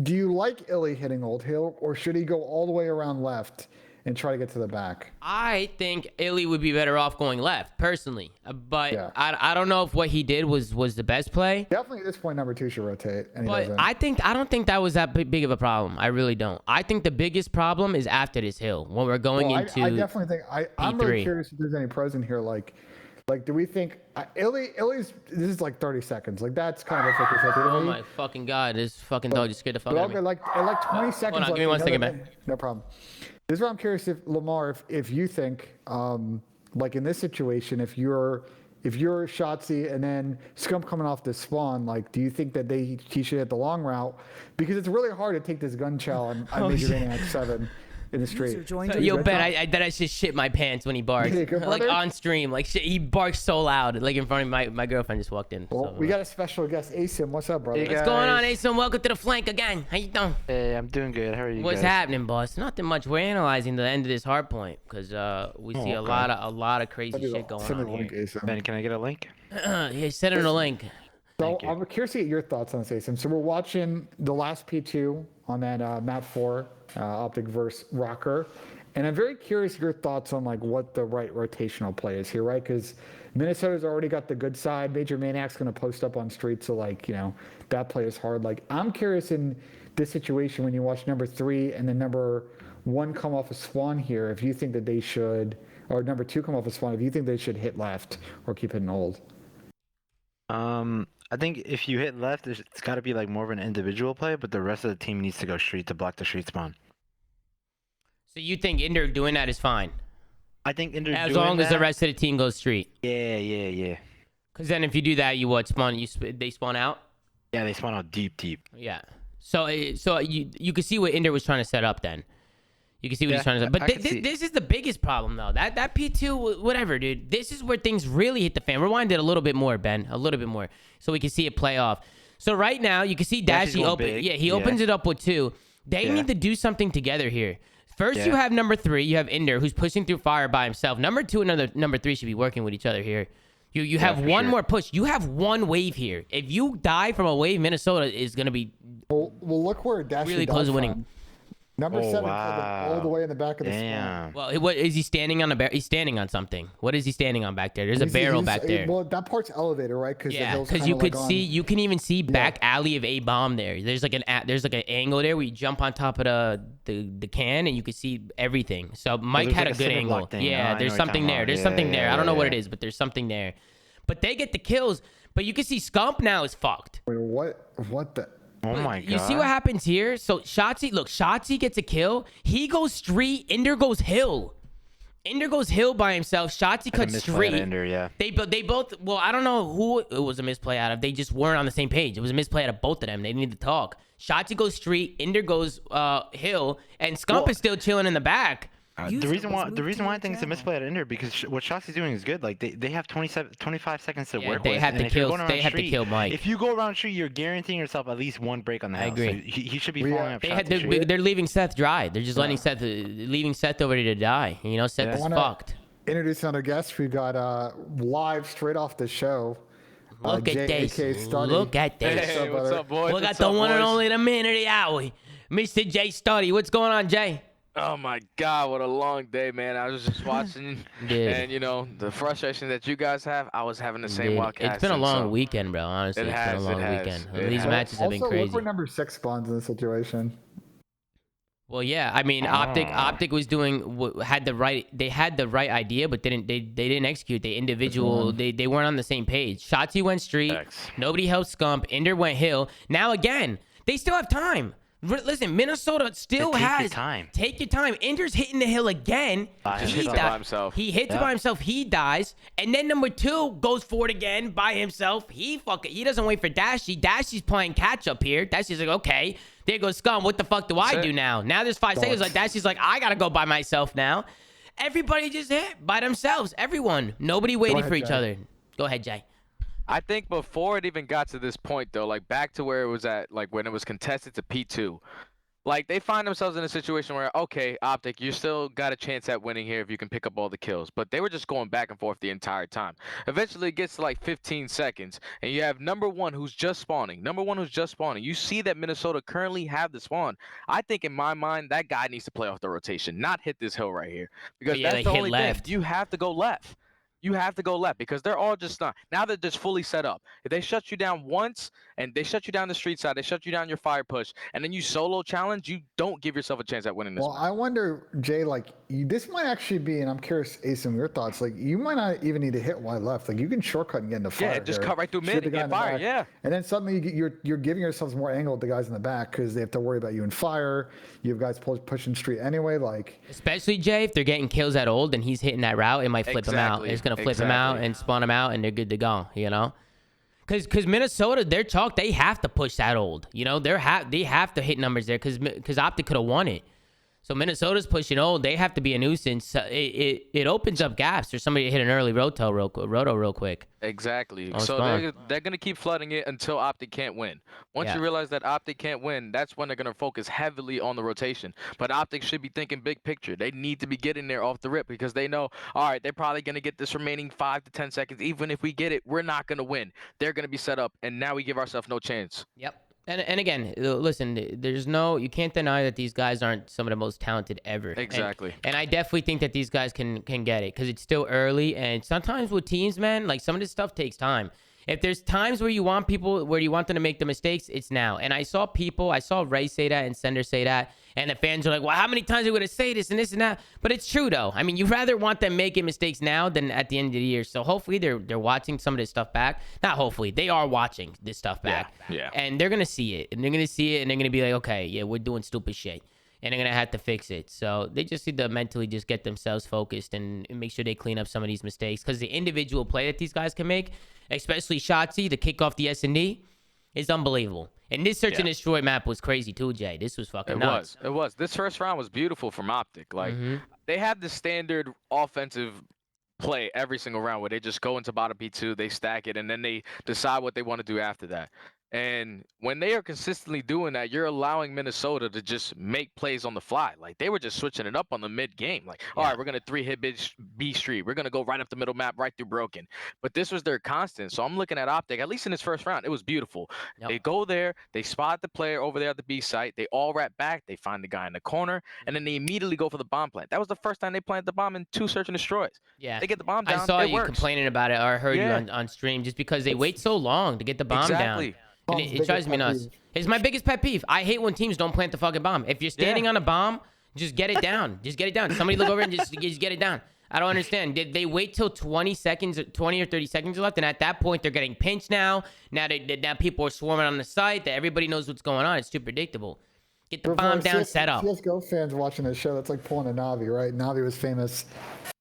Do you like Illy hitting Old Hill, or should he go all the way around left and try to get to the back? I think Illy would be better off going left, personally. But Yeah. I don't know if what he did was the best play. Definitely at this point, number 2 should rotate. And he But doesn't. I don't think that was that big of a problem. I really don't. I think the biggest problem is after this hill when we're going into. I definitely think I'm really P3. curious if there's any pros in here. Like do we think Illy's? This is like 30 seconds. Like that's kind of a 50-50 to Oh me. my fucking god! This fucking dog just scared the fuck But out of me. at like 20 seconds. hold on, left, give me 1 second, another man. thing- No problem. This is where I'm curious if Lamar, if you think, like in this situation, if you're Shotzi and then Scump coming off the spawn, like, do you think that he should hit the long route? Because it's really hard to take this gun chow on Major Maniac 7 in the street. Yo, Ben, I just shit my pants when he barked. Yeah, good Like brother. on stream. Like shit, he barked so loud. Like in front of my girlfriend just walked in. Well, so, we got a special guest, Asim. What's up, brother? Hey, What's going on, Ason? Welcome to the flank again. How you doing? Hey, I'm doing good. How are you What's guys? happening, boss? Nothing much. We're analyzing the end of this hard point because we see a lot of crazy shit going Send me on the link, here. Asim. Ben, can I get a link? Yeah, send him the link. So I'm curious to get your thoughts on this, Asim. So we're watching the last P2 on that map 4, Optic vs Rokkr. And I'm very curious your thoughts on like what the right rotational play is here, right? Because Minnesota's already got the good side. Major Maniac's going to post up on street, so like that play is hard. Like I'm curious in this situation when you watch number 3 and then number 1 come off a spawn here, if you think that they should, or number 2 come off a spawn, if you think they should hit left or keep hitting old. I think if you hit left, it's got to be like more of an individual play, but the rest of the team needs to go street to block the street spawn. So you think Inder doing that is fine? I think Inder's As doing long as the that- rest of the team goes street. Yeah. Because then if you do that, you what? They spawn out? Yeah, they spawn out deep. Yeah. So you can see what Inder was trying to set up then. You can see what he's trying to set. But I can see- this is the biggest problem though. That P2, whatever, dude. This is where things really hit the fan. Rewind it a little bit more, Ben. A little bit more. So we can see it play off. So right now, you can see Dashy's Dashy going open. big. Yeah, he Yeah. opens it up with 2. They Yeah. need to do something together here. First, you Yeah. have number 3. You have Inder, who's pushing through fire by himself. Number 2 and number 3 should be working with each other here. You have for one sure. more push. You have one wave here. If you die from a wave, Minnesota is going to be Well, look where Dash really close to winning. Number Oh, 7 wow. all the way in the back of the spawn. Damn. Well, what is he standing on a He's standing on something. What is he standing on back there? There's a barrel back there. Well, that part's elevator, right? Because Yeah, because you could see, you can even see back alley of A bomb there. There's like an angle there where you jump on top of the can and you can see everything. So Mike there's had like a a good cinder angle. block thing. Yeah, I know there's what you're something talking there. about. There's Yeah, something there. I don't know what it yeah. is, but there's something there. But they get the kills. But you can see Scump now is fucked. Wait, what the? Oh my god. You see what happens here? So Shotzi gets a kill. He goes street. Inder goes hill. Inder goes hill by himself. Shotzi cuts misplay at street. Ender, yeah. They both. Well, I don't know who it was a misplay out of. They just weren't on the same page. It was a misplay out of both of them. They need to talk. Shotzi goes street. Inder goes hill, and Scump is still chilling in the back. The reason why I think it's a misplay at Ender because what Shotzi's doing is good. Like they have 25 seconds to Yeah, work they with. have and to if you're kill- going around they have to street, kill Mike. If you go around street, you're guaranteeing yourself at least one break on the I house. agree. So he should be following up shots. They're leaving Seth dry. They're just letting Seth leaving Seth over to die. You know, Seth is wanna- fucked. Introduce another guest. We got live straight off the show. Look at this. JAK Study. Look at this. Hey, what's brother? up, boys? We got What's the up, one and boys? only, the man of the hour, Mr. J Study. What's going on, Jay? Oh my God, what a long day, man. I was just watching, Dude. and you know, the frustration that you guys have, I was having the same Dude, while it's been a casting, long so- weekend, bro. Honestly, It it's has, been a long it has. weekend. It These has. matches have been Also, crazy. look where number 6 spawns in this situation. Well, yeah. I mean, Optic was had the right idea, but they didn't execute. They weren't on the same page. Shotzi went street. Nobody helped Scump. Ender went hill. Now again, they still have time. Listen, Minnesota still has time. Take your time. Ender's hitting the hill again. He hit it by himself. He hits it by himself. He dies, and then number 2 goes for it again by himself. He doesn't wait for Dashy. Dashy's playing catch up here. Dashy's like, okay, there goes Scum. What the fuck do I do now? Now there's 5 seconds. Like Dashy's like, I gotta go by myself now. Everybody just hit by themselves. Everyone. Nobody waited for each other. Go ahead, Jay. I think before it even got to this point, though, like back to where it was at, like when it was contested to P2, like they find themselves in a situation where, okay, Optic, you still got a chance at winning here if you can pick up all the kills. But they were just going back and forth the entire time. Eventually, it gets to like 15 seconds, and you have number 1 who's just spawning. You see that Minnesota currently have the spawn. I think in my mind, that guy needs to play off the rotation, not hit this hill right here. Because that's the only thing. You have to go left. You have to go left because they're all just not. Now they're just fully set up. If they shut you down once and they shut you down the street side, they shut you down your fire push, and then you solo challenge, you don't give yourself a chance at winning this. Well, I wonder, Jay, like this might actually be, and I'm curious, Asim, your thoughts. Like you might not even need to hit wide left. Like you can shortcut and get into fire. Yeah, just cut right through mid and get fire. Yeah. And then suddenly you're giving yourselves more angle with the guys in the back because they have to worry about you in fire. You have guys pushing street anyway. Like especially Jay, if they're getting kills at old and he's hitting that route, it might flip him out. It's gonna flip him out and spawn him out, and they're good to go. You know. Because Minnesota, they're chalk. They have to push that old. You know, they have to hit numbers there because Optic could have won it. So Minnesota's pushing old. They have to be a nuisance. It opens up gaps for somebody to hit an early roto real quick. Exactly. So they're going to keep flooding it until Optic can't win. Once you realize that Optic can't win, that's when they're going to focus heavily on the rotation. But Optic should be thinking big picture. They need to be getting there off the rip because they know, all right, they're probably going to get this remaining 5 to 10 seconds. Even if we get it, we're not going to win. They're going to be set up, and now we give ourselves no chance. Yep. And again, listen, you can't deny that these guys aren't some of the most talented ever. Exactly. And I definitely think that these guys can get it because it's still early. And sometimes with teams, man, like some of this stuff takes time. If there's times where you want them to make the mistakes, it's now. And I saw Ray say that and Sender say that. And the fans are like, well, how many times are we going to say this and this and that? But it's true, though. I mean, you rather want them making mistakes now than at the end of the year. So hopefully they're watching some of this stuff back. Not hopefully. They are watching this stuff back. Yeah. And they're going to see it. And they're going to see it. And they're going to be like, okay, yeah, we're doing stupid shit. And they're going to have to fix it. So they just need to mentally just get themselves focused and make sure they clean up some of these mistakes. Because the individual play that these guys can make, especially Shotzi to kick off the S&D, is unbelievable. And this search and destroy map was crazy too, Jay. This was fucking nuts. It was. This first round was beautiful from Optic. Like, they have the standard offensive play every single round where they just go into bottom P2, they stack it, and then they decide what they want to do after that. And when they are consistently doing that, you're allowing Minnesota to just make plays on the fly. Like, they were just switching it up on the mid-game. Like, all right, we're going to 3-hit B Street. We're going to go right up the middle map, right through Broken. But this was their constant. So I'm looking at Optic, at least in this first round, it was beautiful. Yep. They go there, they spot the player over there at the B site, they all wrap back, they find the guy in the corner, and then they immediately go for the bomb plant. That was the first time they planted the bomb in 2 search and destroys. Yeah. They get the bomb down, I saw you works. complaining about it, or I heard you on stream, just because they wait so long to get the bomb down. And it drives me nuts. It's my biggest pet peeve. I hate when teams don't plant the fucking bomb. If you're standing on a bomb, just get it down. Just get it down. Somebody look over and just get it down. I don't understand. Did they wait till 20 or 30 seconds left? And at that point, they're getting pinched now. Now people are swarming on the site. That everybody knows what's going on. It's too predictable. Get the bomb down, set up. CSGO fans watching this show, that's like pulling a Navi, right? Navi was famous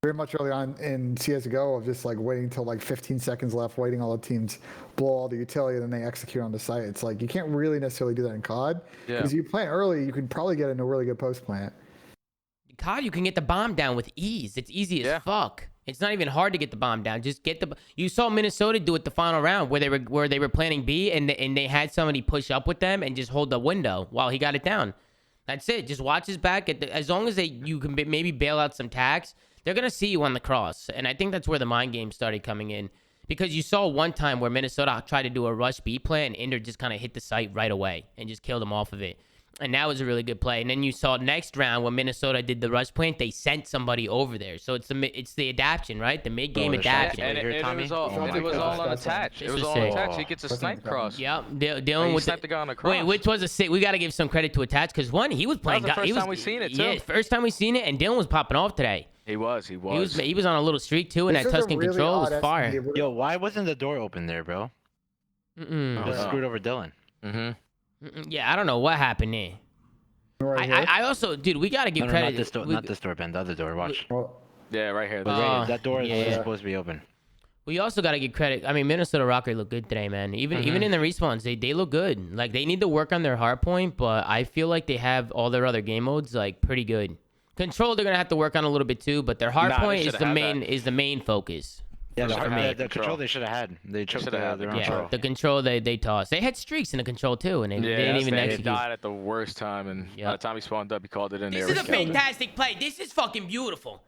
very much early on in CSGO of just like waiting till like 15 seconds left, waiting all the teams blow all the utility, and then they execute on the site. It's like you can't really necessarily do that in COD. Because you plant early, you can probably get into a really good post plant. COD, you can get the bomb down with ease. It's easy as fuck. It's not even hard to get the bomb down. Just get the. You saw Minnesota do it the final round where they were planning B and they had somebody push up with them and just hold the window while he got it down. That's it. Just watch his back. As long as you can maybe bail out some tags, they're gonna see you on the cross. And I think that's where the mind game started coming in, because you saw one time where Minnesota tried to do a rush B plan and Ender just kind of hit the site right away and just killed him off of it. And that was a really good play. And then you saw next round when Minnesota did the rush plant, they sent somebody over there. So it's the adaption, right? The mid-game adaption. And it was all unattached. It was all unattached. He gets a snipe cross. Yep. Dylan with the guy on the cross. Wait, which was a sick. We got to give some credit to attach because one, he was playing. That was the first time we seen it too. Yeah, first time we seen it, and Dylan was popping off today. He was. He was on a little streak too, and that Tuscan really control was fire. Yo, why wasn't the door open there, bro? Just screwed over Dylan. Yeah, I don't know what happened there. I also, dude, we gotta give credit. Not this door, Ben. The other door. Watch. Yeah, right here. That door is supposed to be open. We also gotta give credit. I mean, Minnesota Rokkr look good today, man. Even in the respawns, they look good. Like they need to work on their hard point, but I feel like they have all their other game modes like pretty good. Control, they're gonna have to work on a little bit too, but their hard point is the main focus. Yeah, the control they should have had. They should have had their own control. The control they tossed. They had streaks in the control too, and they didn't even execute. He died at the worst time, and by the time he spawned up, he called it in there. This is a fantastic play. This is fucking beautiful.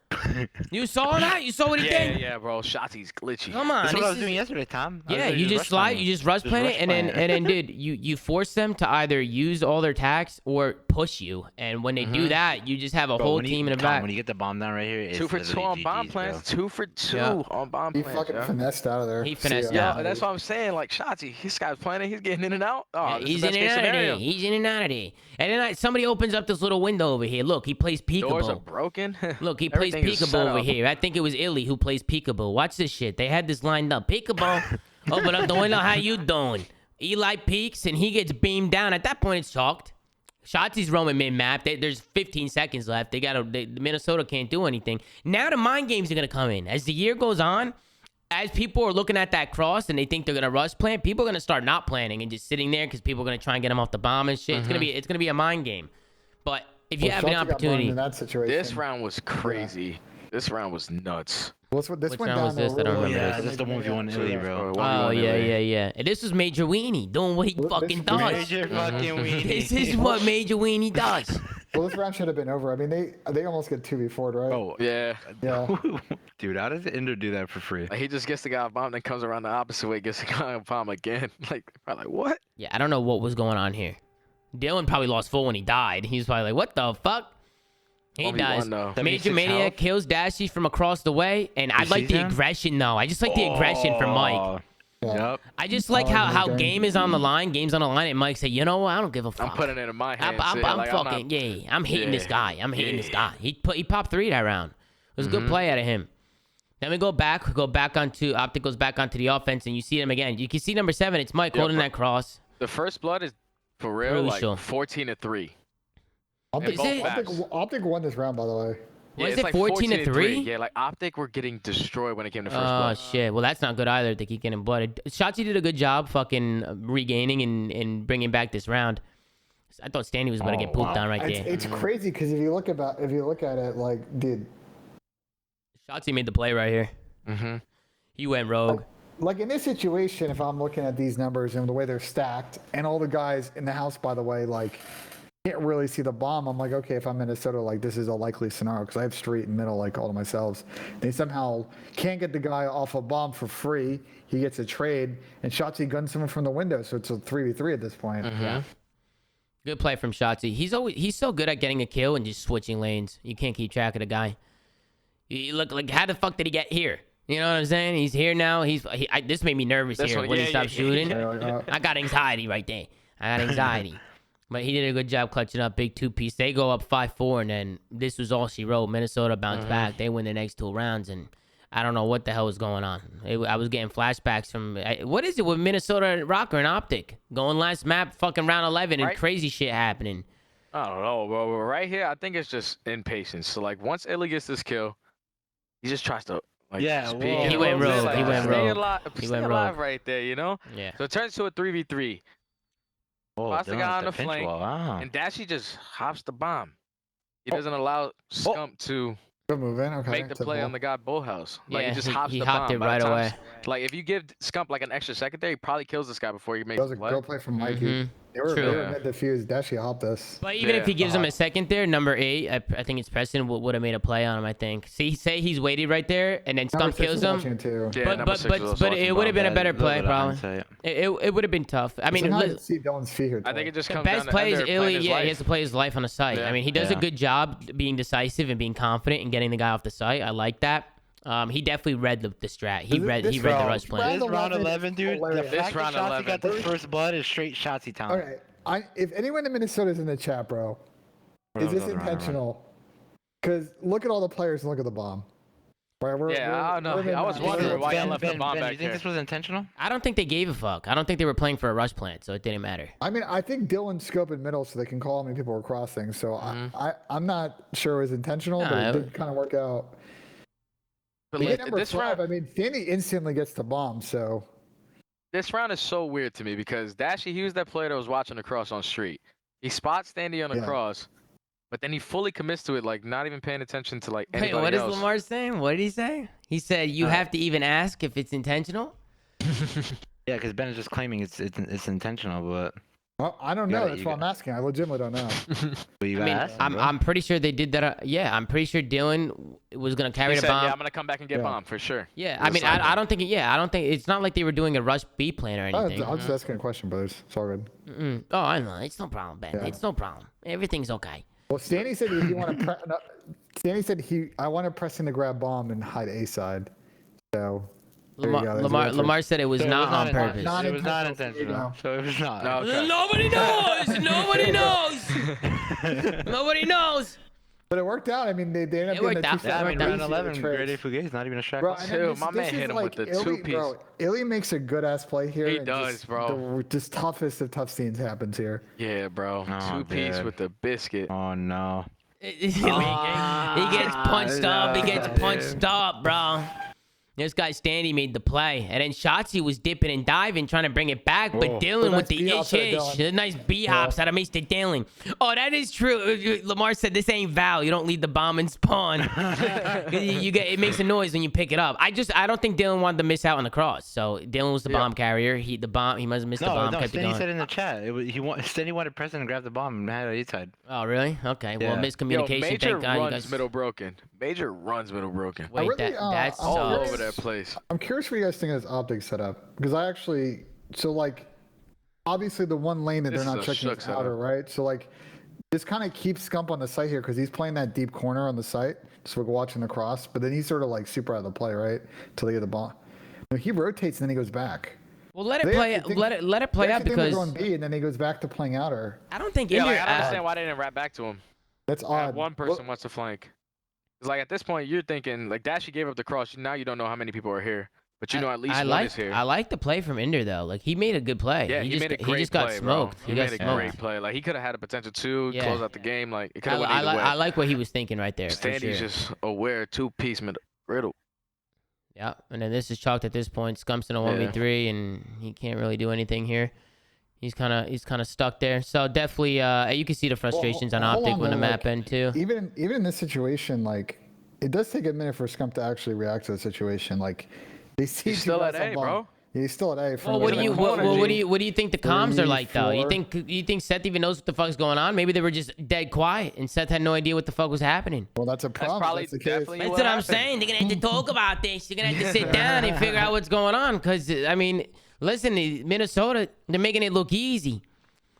You saw that? You saw what he did? Yeah, bro. Shotty's glitchy. Come on. That's what I was doing yesterday, Tom. Yeah, you just slide, you just rush plan it, and then dude, you force them to either use all their attacks or push you, and when they do that, you just have a whole team in the back. When you get the bomb down right here, it's 2 for 2 on bomb plants. 2 for 2 on bomb plants. He fucking finessed out of there. He finessed out. Yeah, that's what I'm saying. Like Shotty, this guy's planning. He's getting in and out. Oh, yeah, he's in and out of there. He's in and out of there. And then somebody opens up this little window over here. Look, he plays peekaboo. Doors are broken. Look, he plays peekaboo over here. I think it was Illy who plays peekaboo. Watch this shit. They had this lined up. Peekaboo. Open up the window. How you doing? Eli peeks and he gets beamed down. At that point, it's chalked. Shotzi's roaming mid-map. There's 15 seconds left. Minnesota can't do anything. Now the mind games are going to come in. As the year goes on, as people are looking at that cross and they think they're going to rush plant, people are going to start not planning and just sitting there because people are going to try and get them off the bomb and shit. It's going to be a mind game. But if you have an opportunity. In that situation. This round was crazy. Yeah. This round was nuts. Which round was this? I don't remember. Yeah, this is the 1v1 Illy, bro. Oh, yeah. And this was Major Weenie doing what he fucking does. Major fucking Weenie. This is what Major Weenie does. Well, this round should have been over. I mean, they almost get 2v4'd, right? Oh, yeah. Dude, how does the Ender do that for free? Like, he just gets the guy bomb, then comes around the opposite way, gets the guy bomb again. Like, what? Yeah, I don't know what was going on here. Dylan probably lost full when he died. He's probably like, what the fuck? He dies. Major Maniac kills Dashy from across the way, and I like the aggression though. I just like the aggression from Mike. Yep. I just like how game is on the line, game's on the line, and Mike said, you know what? I don't give a fuck. I'm putting it in my hands. I'm hitting this guy. This guy. He popped 3 that round. It was a good play out of him. Then we go back onto Optic goes back onto the offense, and you see him again. You can see number 7. It's Mike holding that cross. The first blood is for real, like 14-3. Optic won this round, by the way. Yeah, was it like 14-3? Yeah, like Optic were getting destroyed when it came to first Oh, blood. shit. Well, that's not good either. They keep getting blooded. Shotzi did a good job fucking regaining and bringing back this round. I thought Stanley was going to get pooped on right there. It's crazy because if you look at it, like, dude. Shotzi made the play right here. He went rogue. Like in this situation, if I'm looking at these numbers and the way they're stacked, and all the guys in the house, by the way, like, can't really see the bomb. I'm like, okay, if I'm Minnesota, like, this is a likely scenario because I have street and middle, like, all to myself. They somehow can't get the guy off a bomb for free. He gets a trade, and Shotzi guns someone from the window, so it's a 3v3 at this point. Yeah. Good play from Shotzi. He's so good at getting a kill and just switching lanes. You can't keep track of the guy. You look like, how the fuck did he get here? You know what I'm saying? He's here now. This made me nervous here when he stopped shooting. I got anxiety right there. I got anxiety. But he did a good job clutching up. Big 2-piece. They go up 5-4, and then this was all she wrote. Minnesota bounced back. They win the next 2 rounds, and I don't know what the hell was going on. I was getting flashbacks from... What is it with Minnesota Rokkr and Optic? Going last map, fucking round 11, and crazy shit happening. I don't know, bro. Right here, I think it's just impatience. So, like, once Illy gets this kill, he just tries to... Like, he went rogue. He went rogue. Stay alive right there, you know? Yeah. So it turns to a 3v3. Spots the guy on the flank, and Dashy just hops the bomb. He doesn't allow Scump to Good move in. Okay. make the play on the guy Bullhouse. Like, Yeah, he just hops the bomb. He hopped it right away. Like if you give Scump like an extra second there, he probably kills this guy before he makes That was the a play. good play from Mikey. Mhm. They were True. mid defuse. Dashie hopped this. But even if he gives him a second there, number 8, I think it's Preston would have made a play on him. I think. See, say he's waited right there, and then Scump kills him. Yeah, But it would have been a better play, probably. It would have been tough. I mean, I see Dylan's feet here. I think it just the comes best down play is to Ender Illy. playing his Yeah, he life. has to play his life on the site. Yeah. I mean, he does a good job being decisive and being confident and getting the guy off the site. I like that. He definitely read the strat. He read the rush plan. This round 11, dude. The This fact round that Shotzzy 11. got this first blood is straight Shotzzy talent. Okay, if anyone in Minnesota is in the chat, bro, is this intentional? Because look at all the players and look at the bomb. Right, I don't know. I was wondering why I left the bomb back you think here. this was intentional? I don't think they gave a fuck. I don't think they were playing for a rush plant, so it didn't matter. I mean, I think Dylan scoped in middle so they can call how many people were crossing. So I'm not sure it was intentional, but it did kind of work out. But They like, get number this 5. round, I mean, Danny instantly gets the bomb. So this round is so weird to me because Dashie, he was that player that was watching the cross on street. He spots Standy on the cross, but then he fully commits to it, like not even paying attention to like anybody Wait, what is else. Lamar saying? What did he say? He said you have to even ask if it's intentional. Yeah, because Ben is just claiming it's intentional, but I don't know. That's what I'm asking. I legitimately don't know. but you I mean, asked, I'm pretty sure they did that. Yeah, I'm pretty sure Dylan was gonna carry He the said, bomb. "Yeah, I'm gonna come back and get bombed for sure." Yeah, I mean, I don't think. Yeah, I don't think it's not like they were doing a rush B plan or anything. I'm just asking a question, brothers. It's all good. Oh, I know. It's no problem, Ben. It's no problem. Everything's okay. Well, Stanley said he want to. Stanley said I want to press in to grab bomb and hide A side. So Lamar said it was not on purpose. It was not intentional. So it was not. No, okay. Nobody knows. Nobody knows. Nobody knows. But it worked out. I mean, they ended up getting the 2 Yeah, I mean, round easy 11, to Grady trace. Fugate is not even a strike. Bro, and then Dude, my man hit him with the two-piece. Bro, Illy makes a good ass play here. He and does, bro. Just toughest of tough scenes happens here. Yeah, bro. Two-piece dude. with the biscuit. Oh no. He gets punched up. He gets punched up, bro. This guy Standy made the play, and then Shotzzy was dipping and diving, trying to bring it back, but Dylan Nice with the B-hops out of ish, Dylan. the nice B hops out of Mr. Dylan. Oh, that is true. Lamar said this ain't Val. You don't leave the bomb and spawn. It makes a noise when you pick it up. I don't think Dylan wanted to miss out on the cross. So Dylan was the bomb carrier. He must have missed the bomb. Kept it Stanley going. said in the chat, Stanley wanted Preston to grab the bomb and had it inside. Oh, really? Okay. Well, Yeah. miscommunication. Major Thank God you runs guys. middle broken. Major runs middle broken. Wait, really, that's I'm All sucks. over that place. I'm curious what you guys think of this optic setup because I actually obviously the one lane that This they're is not a checking shook is outer, right? So like this kind of keeps Scump on the site here because he's playing that deep corner on the site, so we're watching the cross. But then he's sort of like super out of the play, right? Till they get the ball. He rotates and then he goes back. Well, let it play. Let it play out because going B and then he goes back to playing outer. I don't think Yeah, India. like, I don't understand why they didn't wrap back to him. That's odd. One person wants to flank. It's like at this point you're thinking like Dashie gave up the cross. Now you don't know how many people are here, but you know at least one is here. I like the play from Inder though. Like he made a good play. Yeah, he made a great He just got play, smoked. Bro. He got made a smoked. great play. Like he could have had a potential to close out the game. Like it could have went I either way. like what he was thinking right there. Standy's sure. just aware two-piece riddle. Yeah, and then this is chalked at this point. Scump's in a 1v3, and he can't really do anything here. He's kind of stuck there. So definitely, you can see the frustrations on Optic when the map end too. Even in this situation, like it does take a minute for Scump to actually react to the situation. Like they see He's still at A, bro. Yeah, he's still at A. Well, what do you think the comms are like though? You think Seth even knows what the fuck's going on? Maybe they were just dead quiet, and Seth had no idea what the fuck was happening. Well, that's a problem. probably That's the case. definitely That's what what I'm happened. saying. They're gonna have to talk about this. You're gonna have to sit down and figure out what's going on. Cause I mean, listen, Minnesota, they're making it look easy.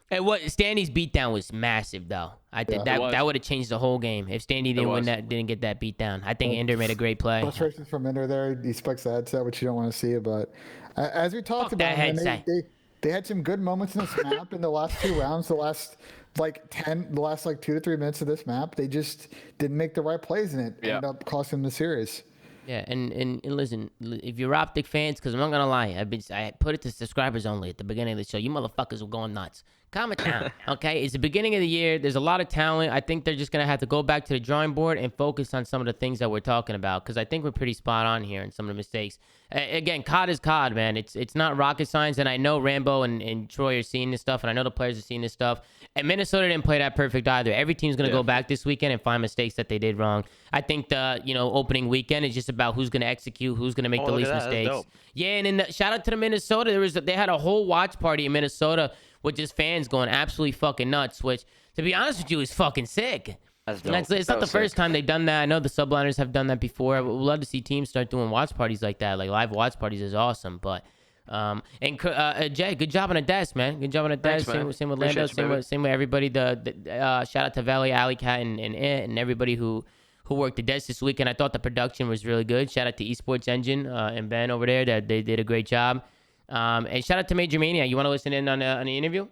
And what Standy's beatdown was massive though. I think that would have changed the whole game if Standy didn't get that beatdown. I think Ender made a great play. Frustrations from Ender there. He specs the headset, which you don't want to see. But as we talked Fuck that about, man, headset. they had some good moments in this map in the last 2 rounds. The last 2 to 3 minutes of this map, they just didn't make the right plays, and it ended up costing them the series. Yeah, and listen, if you're Optic fans, because I'm not gonna lie, I put it to subscribers only at the beginning of the show. You motherfuckers were going nuts. Calm it down, okay? It's the beginning of the year. There's a lot of talent. I think they're just going to have to go back to the drawing board and focus on some of the things that we're talking about, because I think we're pretty spot on here in some of the mistakes. Again, COD is COD, man. It's not rocket science, and I know Rambo and Troy are seeing this stuff, and I know the players are seeing this stuff. And Minnesota didn't play that perfect either. Every team's going to go back this weekend and find mistakes that they did wrong. I think the opening weekend is just about who's going to execute, who's going to make the least mistakes. Yeah, and then shout out to the Minnesota. They had a whole watch party in Minnesota with just fans going absolutely fucking nuts, which, to be honest with you, is fucking sick. It's not the first time they've done that. I know the subliners have done that before. I would love to see teams start doing watch parties like that. Like, live watch parties is awesome. But Jay, good job on the desk, man. Good job on the desk. Same with Lando. Same with everybody. Shout out to Valley, Alley Cat, and everybody who worked the desk this weekend. I thought the production was really good. Shout out to Esports Engine and Ben over there. That they did a great job. And shout out to Major Mania. You want to listen in on the interview?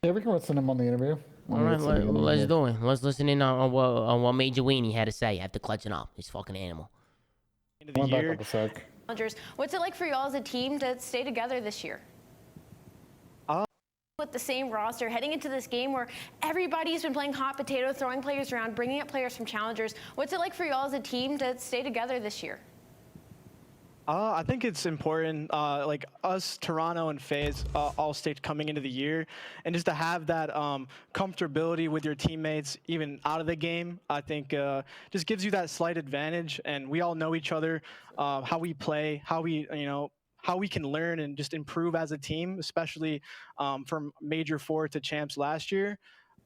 Yeah, we can listen in on the interview. All right, let's do it. Let's listen in on what Major Weenie had to say after clutching up. This fucking animal. One back up a sec. What's it like for y'all as a team to stay together this year? With the same roster, heading into this game where everybody's been playing hot potato, throwing players around, bringing up players from challengers. What's it like for y'all as a team to stay together this year? I think it's important, like us, Toronto and FaZe, all stayed coming into the year, and just to have that comfortability with your teammates, even out of the game, I think just gives you that slight advantage. And we all know each other, how we play, how we can learn and just improve as a team, especially from Major 4 to Champs last year.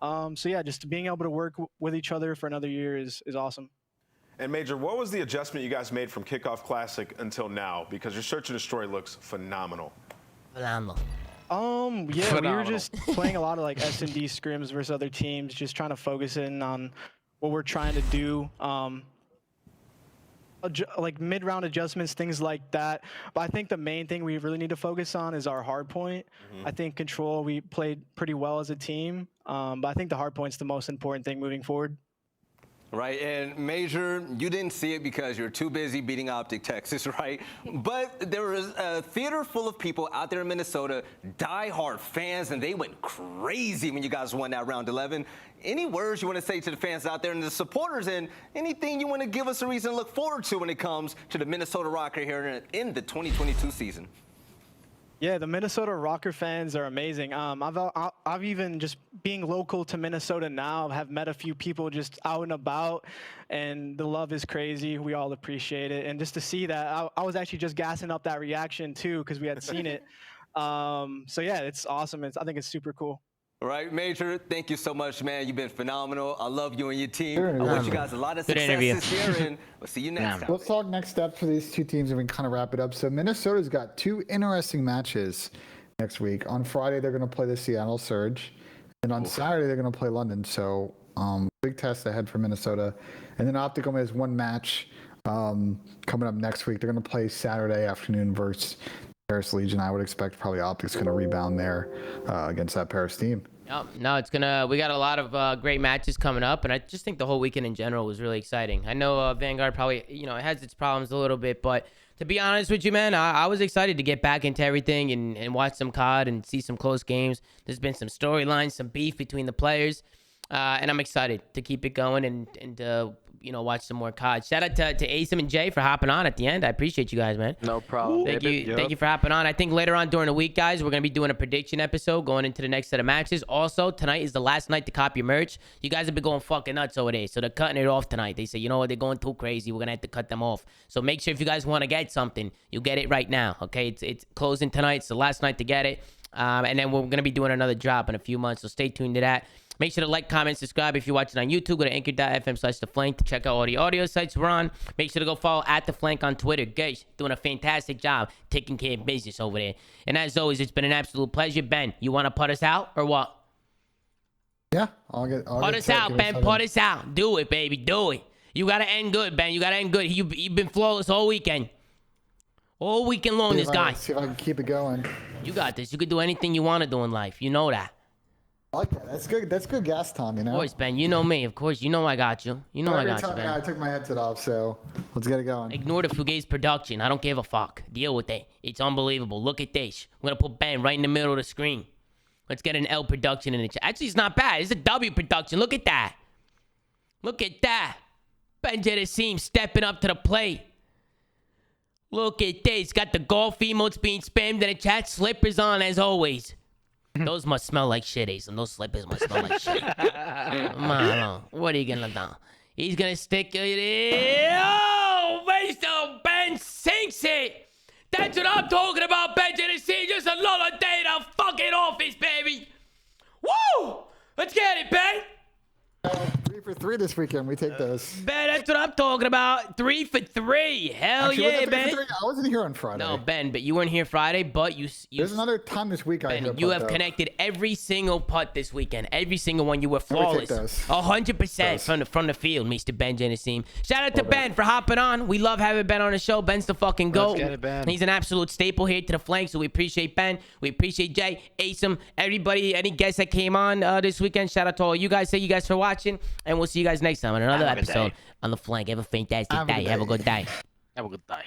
So yeah, just being able to work with each other for another year is awesome. And Major, what was the adjustment you guys made from Kickoff Classic until now? Because your Search and Destroy looks phenomenal. Phenomenal. Yeah, we were just playing a lot of like S&D scrims versus other teams, just trying to focus in on what we're trying to do. Like mid-round adjustments, things like that. But I think the main thing we really need to focus on is our hard point. I think Control, we played pretty well as a team, but I think the hard point's the most important thing moving forward. Right, and Major, you didn't see it because you're too busy beating Optic Texas, right? But there was a theater full of people out there in Minnesota, diehard fans, and they went crazy when you guys won that round 11. Any words you want to say to the fans out there and the supporters, and anything you want to give us a reason to look forward to when it comes to the Minnesota Rokkr here in the 2022 season? Yeah, the Minnesota Rokkr fans are amazing. I've even just being local to Minnesota now, have met a few people just out and about, and the love is crazy. We all appreciate it. And just to see that, I was actually just gassing up that reaction too, because we had seen it. So yeah, it's awesome. I think it's super cool. All right, Major, thank you so much, man. You've been phenomenal. I love you and your team. I wish you guys a lot of success this year, and we'll see you next time. Let's talk next steps for these two teams, and we can kind of wrap it up. So Minnesota's got two interesting matches next week. On Friday, they're going to play the Seattle Surge, and on Saturday, they're going to play London. So big test ahead for Minnesota. And then Optic only has one match coming up next week. They're going to play Saturday afternoon versus Paris Legion. I would expect probably Optic's going to rebound there against that Paris team. No, we got a lot of great matches coming up, and I just think the whole weekend in general was really exciting. I know Vanguard probably, it has its problems a little bit, but to be honest with you, man, I was excited to get back into everything and watch some COD and see some close games. There's been some storylines, some beef between the players, and I'm excited to keep it going and watch some more COD. Shout out to Asim and Jay for hopping on at the end. I appreciate you guys, man. No problem. Thank you for hopping on. I think later on during the week, guys, we're going to be doing a prediction episode going into the next set of matches. Also, tonight is the last night to cop your merch. You guys have been going fucking nuts over there, so they're cutting it off tonight. They say, you know what, they're going too crazy. We're going to have to cut them off. So make sure if you guys want to get something, you get it right now, okay? It's closing tonight. It's the last night to get it. And then we're going to be doing another drop in a few months, so stay tuned to that. Make sure to like, comment, subscribe. If you're watching on YouTube, go to anchor.fm/theflank to check out all the audio sites we're on. Make sure to go follow @theflank on Twitter. Guys, doing a fantastic job taking care of business over there. And as always, it's been an absolute pleasure. Ben, you want to put us out or what? Yeah, I'll get put us out, Ben. Put us out. Do it, baby. Do it. You got to end good, Ben. You got to end good. You've been flawless all weekend. All weekend long, this guy. See if I can keep it going. You got this. You could do anything you want to do in life. You know that. I like that. That's good. That's good gas time, Of course, Ben. You know me. Of course. You know I got you. You know I got you, Ben. I took my headset off, so let's get it going. Ignore the Fugazi production. I don't give a fuck. Deal with it. It's unbelievable. Look at this. I'm going to put Ben right in the middle of the screen. Let's get an L production in the chat. Actually, it's not bad. It's a W production. Look at that. Look at that. Benjanasim stepping up to the plate. Look at this. Got the golf emotes being spammed in the chat. Slippers on as always. Those must smell like shit, Ace. Those slippers must smell like shit. Come on. What are you going to do? He's going to stick it. Oh, Mr. Ben sinks it. That's what I'm talking about, Benjanasim. Just another day in the fucking office, baby. Woo! Let's get it, Ben. 3 for 3 this weekend. We take those. Ben, that's what I'm talking about. 3 for 3. Hell Actually, yeah, was it 3 Ben. for 3? I wasn't here on Friday. No, Ben, but you weren't here Friday, but you There's another time this week I Ben, you have connected every single putt this weekend. Every single one. You were flawless. 100% from the field, Mr. Benjanasim. Shout out to Ben for hopping on. We love having Ben on the show. Ben's the fucking GOAT. Let's get it, Ben. He's an absolute staple here to the flank, so we appreciate Ben. We appreciate Jay, Asem, everybody, any guests that came on this weekend. Shout out to all you guys. Thank you guys for watching, and we'll see you guys next time on another episode on the flank. Have a fantastic day. Have a good day. Have a good day.